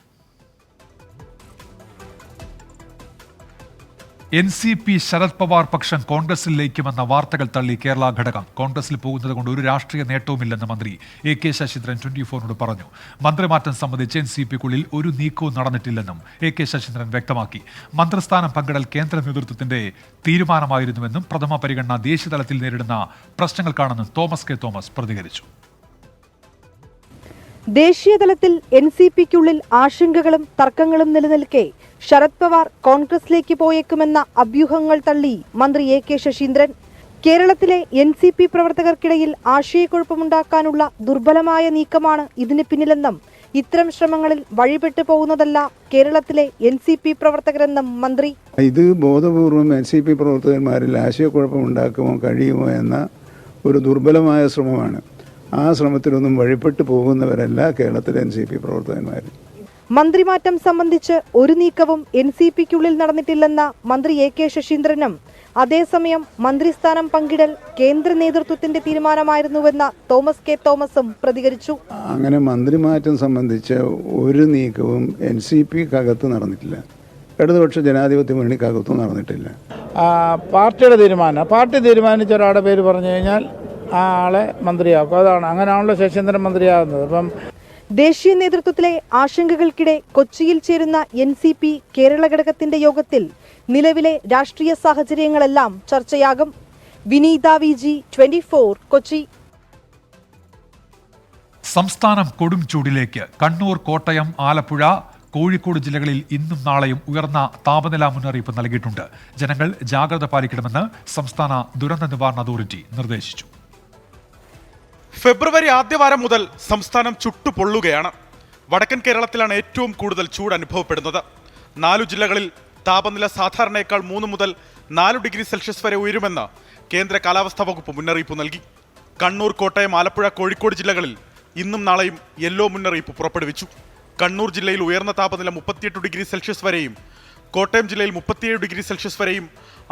NCP ശരത് പവാർ പക്ഷം കോൺഗ്രസിൽ ലയിക്കുമെന്ന വാർത്തകൾ തള്ളി കേരള ഘടകം. കോൺഗ്രസിൽ പോകുന്നത് കൊണ്ട് ഒരു രാഷ്ട്രീയ നേട്ടവുമില്ലെന്ന് മന്ത്രി AK ശശീന്ദ്രൻ 24നോട് പറഞ്ഞു. മന്ത്രിമാറ്റം സംബന്ധിച്ച് NCPക്കുള്ളിൽ ഒരു നീക്കവും നടന്നിട്ടില്ലെന്നും AK ശശീന്ദ്രൻ വ്യക്തമാക്കി. മന്ത്രിസ്ഥാനം പങ്കിടൽ കേന്ദ്ര നേതൃത്വത്തിന്റെ തീരുമാനമായിരുന്നുവെന്നും പ്രഥമ പരിഗണന ദേശീയതലത്തിൽ നേരിടുന്ന പ്രശ്നങ്ങൾക്കാണെന്നും തോമസ് കെ തോമസ് പ്രതികരിച്ചു.
ദേശീയതലത്തിൽ NCPക്കുള്ളിൽ ആശങ്കകളും തർക്കങ്ങളും നിലനിൽക്കെ ശരത് പവാർ കോൺഗ്രസിലേക്ക് പോയേക്കുമെന്ന അഭ്യൂഹങ്ങൾ തള്ളി മന്ത്രി AK ശശീന്ദ്രൻ. കേരളത്തിലെ NCP പ്രവർത്തകർക്കിടയിൽ ആശയക്കുഴപ്പമുണ്ടാക്കാനുള്ള ദുർബലമായ നീക്കമാണ് ഇതിന് പിന്നിലെന്നും ഇത്തരം ശ്രമങ്ങളിൽ വഴിപെട്ടു പോകുന്നതല്ല കേരളത്തിലെ NCP പ്രവർത്തകരെന്നും മന്ത്രി.
ഇത് ബോധപൂർവം NCP പ്രവർത്തകന്മാരിൽ ആശയക്കുഴപ്പമുണ്ടാക്കുമോ കഴിയുമോ എന്ന ഒരു ദുർബലമായ ശ്രമമാണ്. ആ ശ്രമത്തിലൊന്നും വഴിപ്പെട്ടു പോകുന്നവരല്ല കേരളത്തിലെ NCP പ്രവർത്തകന്മാർ.
മന്ത്രിമാറ്റം സംബന്ധിച്ച് ഒരു നീക്കവും NCPക്കുള്ളിൽ നടന്നിട്ടില്ലെന്ന മന്ത്രി AK ശശീന്ദ്രനും അതേസമയം മന്ത്രിസ്ഥാനം പങ്കിടൽ കേന്ദ്ര നേതൃത്വത്തിന്റെ തീരുമാനമായിരുന്നുവെന്ന തോമസ് കെ തോമസും പ്രതികരിച്ചു.
അങ്ങനെ മന്ത്രിമാറ്റം സംബന്ധിച്ച് ഒരു നീക്കവും NCPക്കകത്ത് നടന്നിട്ടില്ല. ഇടതുപക്ഷ ജനാധിപത്യ മുന്നണിക്കകത്തും നടന്നിട്ടില്ല.
പാർട്ടിയുടെ തീരുമാനം, പാർട്ടി തീരുമാനിച്ച ഒരാളുടെ പേര് പറഞ്ഞു കഴിഞ്ഞാൽ ആ ആളെ മന്ത്രിയാക്കും. അതാണ്, അങ്ങനെയാണല്ലോ ശശീന്ദ്രൻ മന്ത്രിയാകുന്നത്. അപ്പം
ദേശീയ നേതൃത്വത്തിലെ ആശങ്കകൾക്കിടെ കൊച്ചിയിൽ ചേരുന്ന NCP കേരള ഘടകത്തിന്റെ യോഗത്തിൽ നിലവിലെ രാഷ്ട്രീയ സാഹചര്യങ്ങളെല്ലാം ചർച്ചയാകും. വിനീത VG, 24, കൊച്ചി.
സംസ്ഥാനം കൊടും ചൂടിലേക്ക്. കണ്ണൂർ, കോട്ടയം, ആലപ്പുഴ, കോഴിക്കോട് ജില്ലകളിൽ ഇന്നും നാളെയും ഉയർന്ന താപനില മുന്നറിയിപ്പ് നൽകിയിട്ടുണ്ട്. ജനങ്ങൾ ജാഗ്രത പാലിക്കണമെന്ന് സംസ്ഥാന ദുരന്ത നിവാരണ അതോറിറ്റി നിർദ്ദേശിച്ചു.
ഫെബ്രുവരി ആദ്യവാരം മുതൽ സംസ്ഥാനം ചുട്ടുപൊള്ളുകയാണ്. വടക്കൻ കേരളത്തിലാണ് ഏറ്റവും കൂടുതൽ ചൂട് അനുഭവപ്പെടുന്നത്. 4 ജില്ലകളിൽ താപനില സാധാരണയേക്കാൾ 3 മുതൽ 4 ഡിഗ്രി സെൽഷ്യസ് വരെ ഉയരുമെന്ന് കേന്ദ്ര കാലാവസ്ഥാ വകുപ്പ് മുന്നറിയിപ്പ് നൽകി. കണ്ണൂർ, കോട്ടയം, ആലപ്പുഴ, കോഴിക്കോട് ജില്ലകളിൽ ഇന്നും നാളെയും യെല്ലോ മുന്നറിയിപ്പ് പുറപ്പെടുവിച്ചു. കണ്ണൂർ ജില്ലയിൽ ഉയർന്ന താപനില 38 ഡിഗ്രി സെൽഷ്യസ് വരെയും, കോട്ടയം ജില്ലയിൽ 37 ഡിഗ്രി സെൽഷ്യസ് വരെയും,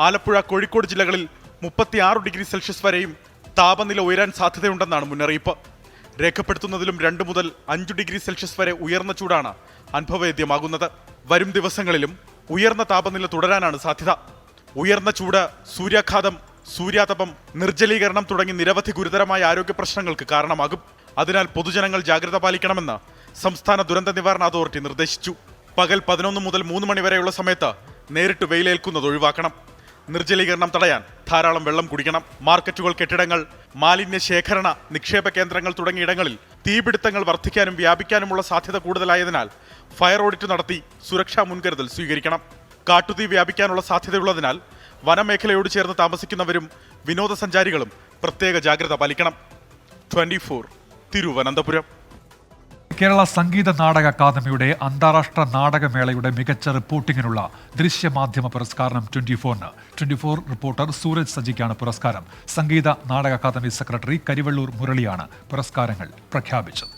ആലപ്പുഴ, കോഴിക്കോട് ജില്ലകളിൽ 36 ഡിഗ്രി സെൽഷ്യസ് വരെയും താപനില ഉയരാൻ സാധ്യതയുണ്ടെന്നാണ് മുന്നറിയിപ്പ്. രേഖപ്പെടുത്തുന്നതിലും 2 മുതൽ 5 ഡിഗ്രി സെൽഷ്യസ് വരെ ഉയർന്ന ചൂടാണ് അനുഭവവേദ്യമാകുന്നത്. വരും ദിവസങ്ങളിലും ഉയർന്ന താപനില തുടരാനാണ് സാധ്യത. ഉയർന്ന ചൂട്, സൂര്യാഘാതം, സൂര്യാതപം, നിർജ്ജലീകരണം തുടങ്ങി നിരവധി ഗുരുതരമായ ആരോഗ്യ പ്രശ്നങ്ങൾക്ക് കാരണമാകും. അതിനാൽ പൊതുജനങ്ങൾ ജാഗ്രത പാലിക്കണമെന്ന് സംസ്ഥാന ദുരന്ത നിവാരണ അതോറിറ്റി നിർദ്ദേശിച്ചു. പകൽ 11 മുതൽ 3 മണി വരെയുള്ള സമയത്ത് നേരിട്ട് വെയിലേൽക്കുന്നത് ഒഴിവാക്കണം. നിർജ്ജലീകരണം തടയാൻ ധാരാളം വെള്ളം കുടിക്കണം. മാർക്കറ്റുകൾ, കെട്ടിടങ്ങൾ, മാലിന്യ ശേഖരണ, നിക്ഷേപ കേന്ദ്രങ്ങൾ തുടങ്ങിയ ഇടങ്ങളിൽ തീപിടുത്തങ്ങൾ വർദ്ധിക്കാനും വ്യാപിക്കാനുമുള്ള സാധ്യത കൂടുതലായതിനാൽ ഫയർ ഓഡിറ്റ് നടത്തി സുരക്ഷാ മുൻകരുതൽ സ്വീകരിക്കണം. കാട്ടുതീ വ്യാപിക്കാനുള്ള സാധ്യതയുള്ളതിനാൽ വനമേഖലയോട് ചേർന്ന് താമസിക്കുന്നവരും വിനോദസഞ്ചാരികളും പ്രത്യേക ജാഗ്രത പാലിക്കണം. 24, തിരുവനന്തപുരം.
കേരള സംഗീത നാടക അക്കാദമിയുടെ അന്താരാഷ്ട്ര നാടകമേളയുടെ മികച്ച റിപ്പോർട്ടിങ്ങിനുള്ള ദൃശ്യമാധ്യമ പുരസ്കാരം 24-ന്. 24 റിപ്പോർട്ടർ സൂരജ് സജിക്കാണ് പുരസ്കാരം. സംഗീത നാടക അക്കാദമി സെക്രട്ടറി കരിവള്ളൂർ മുരളിയാണ് പുരസ്കാരങ്ങൾ പ്രഖ്യാപിച്ചത്.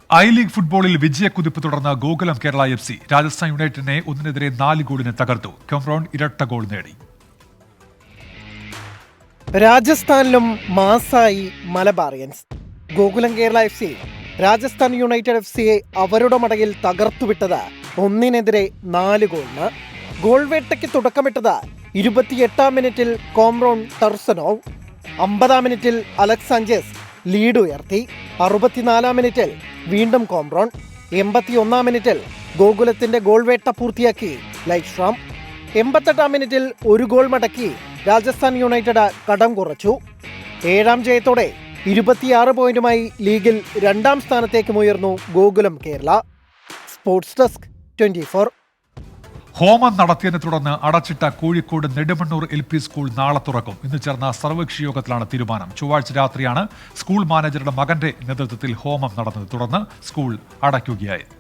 ഐ-ലീഗ് ഫുട്ബോളിൽ വിജയക്കുതിപ്പ് തുടർന്ന് ഗോകുലം കേരള FC രാജസ്ഥാൻ യുണൈറ്റഡിനെ 1-നെതിരെ 4 ഗോളിന് തകർത്തു. കെമ്രോൺ ഇരട്ട ഗോൾ നേടി.
രാജസ്ഥാനിലും മാസായി മലബാറിയൻസ്. ഗോകുലം കേരള FC രാജസ്ഥാൻ യുണൈറ്റഡ് FCയെ അവരുടെ മടയിൽ തകർത്തുവിട്ടത് 1-നെതിരെ 4 ഗോളിന്. ഗോൾ വേട്ടയ്ക്ക് തുടക്കമിട്ടത് 28-ാം മിനിറ്റിൽ കോംറോൺ ടർസനോവ്, 50-ാം മിനിറ്റിൽ അലക്സ് സാഞ്ചസ് ലീഡ് ഉയർത്തി, 64-ാം മിനിറ്റിൽ വീണ്ടും കോംറോൺ, 81-ാം മിനിറ്റിൽ ഗോകുലത്തിന്റെ ഗോൾ വേട്ട പൂർത്തിയാക്കി ലൈഷ്റാം, 88-ാം മിനിറ്റിൽ ഒരു ഗോൾ മടക്കി രാജസ്ഥാൻ യുണൈറ്റഡ് കടം കുറച്ചു. 7ാം ജയത്തോടെ 26 പോയിന്റുമായി ലീഗിൽ 2ാം സ്ഥാനത്തേക്കും ഉയർന്നു ഗോകുലം കേരള. Sports desk 24.
ഹോമം നടത്തിയതിനെ തുടർന്ന് അടച്ചിട്ട കോഴിക്കോട് നെടുമണ്ണൂർ LP സ്കൂൾ നാളെ തുറക്കും. ഇന്ന് ചേർന്ന സർവകക്ഷി യോഗത്തിലാണ് തീരുമാനം. ചൊവ്വാഴ്ച രാത്രിയാണ് സ്കൂൾ മാനേജറുടെ മകന്റെ നേതൃത്വത്തിൽ ഹോമം നടന്നത്. തുടർന്ന് സ്കൂൾ അടയ്ക്കുകയായിരുന്നു.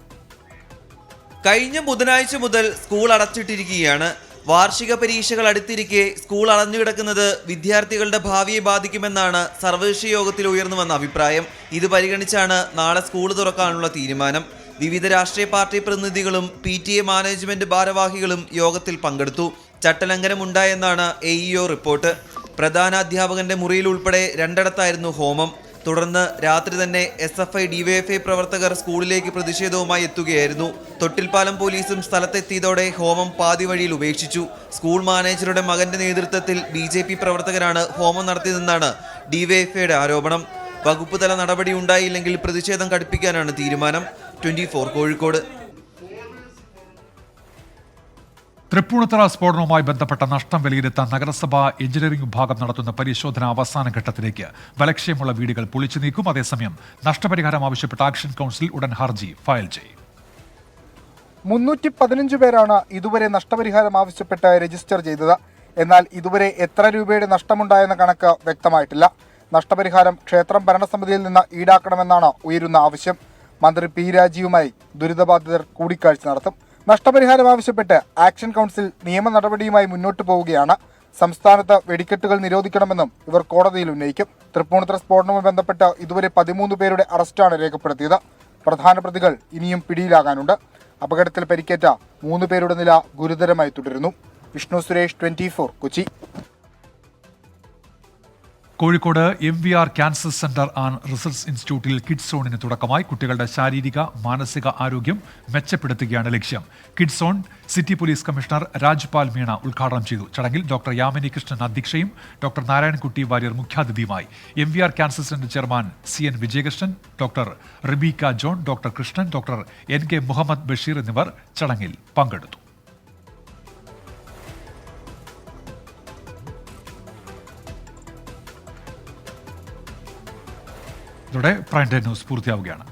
കഴിഞ്ഞ ബുധനാഴ്ച മുതൽ സ്കൂൾ അടച്ചിട്ടിരിക്കുകയാണ്. വാർഷിക പരീക്ഷകൾ അടുത്തിരിക്കെ സ്കൂൾ അടഞ്ഞുകിടക്കുന്നത് വിദ്യാർത്ഥികളുടെ ഭാവിയെ ബാധിക്കുമെന്നാണ് സർവകക്ഷി യോഗത്തിൽ ഉയർന്നു വന്ന അഭിപ്രായം. ഇത് പരിഗണിച്ചാണ് നാളെ സ്കൂൾ തുറക്കാനുള്ള തീരുമാനം. വിവിധ രാഷ്ട്രീയ പാർട്ടി പ്രതിനിധികളും PTA മാനേജ്മെന്റ് ഭാരവാഹികളും യോഗത്തിൽ പങ്കെടുത്തു. ചട്ടലംഘനമുണ്ടായെന്നാണ് AEO റിപ്പോർട്ട്. പ്രധാന അധ്യാപകന്റെ മുറിയിൽ ഉൾപ്പെടെ 2 ഹോമം. തുടർന്ന് രാത്രി തന്നെ SFI DYFI പ്രവർത്തകർ സ്കൂളിലേക്ക് പ്രതിഷേധവുമായി എത്തുകയായിരുന്നു. തൊട്ടിൽപ്പാലം പോലീസും സ്ഥലത്തെത്തിയതോടെ ഹോമം പാതി വഴിയിൽ ഉപേക്ഷിച്ചു. സ്കൂൾ മാനേജറുടെ മകന്റെ നേതൃത്വത്തിൽ BJP പ്രവർത്തകരാണ് ഹോമം നടത്തിയതെന്നാണ് DYFIയുടെ ആരോപണം. വകുപ്പ് തല നടപടി ഉണ്ടായില്ലെങ്കിൽ പ്രതിഷേധം കടുപ്പിക്കാനാണ് തീരുമാനം. 24 കോഴിക്കോട്.
തൃപ്പൂണിത്തുറ സ്ഫോടനവുമായി ബന്ധപ്പെട്ട നഷ്ടം വിലയിരുത്താൻ നഗരസഭാ എഞ്ചിനീയറിംഗ് വിഭാഗം നടത്തുന്ന പരിശോധന അവസാന ഘട്ടത്തിലേക്ക്. ബലക്ഷയമുള്ള വീടുകൾ പൊളിച്ചു നീക്കും. അതേസമയം നഷ്ടപരിഹാരം ആവശ്യപ്പെട്ട ആക്ഷൻ കൗൺസിൽ ഉടൻ ഹർജി ഫയൽ ചെയ്യും.
315 പേരാണ് ഇതുവരെ നഷ്ടപരിഹാരം ആവശ്യപ്പെട്ട് രജിസ്റ്റർ ചെയ്തത്. എന്നാൽ ഇതുവരെ എത്ര രൂപയുടെ നഷ്ടമുണ്ടായെന്ന കണക്ക് വ്യക്തമായിട്ടില്ല. നഷ്ടപരിഹാരം ക്ഷേത്രം ഭരണസമിതിയിൽ നിന്ന് ഈടാക്കണമെന്നാണ് ഉയരുന്ന ആവശ്യം. മന്ത്രി P രാജീവുമായി ദുരിതബാധിതർ കൂടിക്കാഴ്ച നടത്തും. നഷ്ടപരിഹാരം ആവശ്യപ്പെട്ട് ആക്ഷൻ കൗൺസിൽ നിയമ നടപടിയുമായി മുന്നോട്ട് പോവുകയാണ്. സംസ്ഥാനത്ത് വെടിക്കെട്ടുകൾ നിരോധിക്കണമെന്നും ഇവർ കോടതിയിൽ ഉന്നയിക്കും. തൃപ്പൂണിത്തുറ സ്ഫോടനവുമായി ബന്ധപ്പെട്ട് ഇതുവരെ 13 പേരുടെ അറസ്റ്റാണ് രേഖപ്പെടുത്തിയത്. പ്രധാന പ്രതികൾ ഇനിയും പിടിയിലാകാനുണ്ട്. അപകടത്തിൽ പരിക്കേറ്റ 3 പേരുടെ നില ഗുരുതരമായി തുടരുന്നു. Vishnu Suresh, 24 Kochi.
Kozhikode MVR cancer centre and research ഇൻസ്റ്റിറ്റ്യൂട്ടിൽ കിഡ്സ് സോണിന് തുടക്കമായി. കുട്ടികളുടെ ശാരീരിക മാനസിക ആരോഗ്യം മെച്ചപ്പെടുത്തുകയാണ് ലക്ഷ്യം. Kids zone city police commissioner Rajpal Meena ഉദ്ഘാടനം ചെയ്തു. ചടങ്ങിൽ ഡോക്ടർ യാമിനി കൃഷ്ണൻ അധ്യക്ഷയും ഡോക്ടർ നാരായണൻകുട്ടി വാര്യർ മുഖ്യാതിഥിയുമായി. MVR cancer centre chairman CN Vijayakrishnan, doctor Rebecca John, doctor Krishnan, doctor NK Muhammad Basheer എന്നിവർ ചടങ്ങിൽ പങ്കെടുത്തു. ഇതോടെ പ്രൈം ടൈം ന്യൂസ് പൂർത്തിയാവുകയാണ്.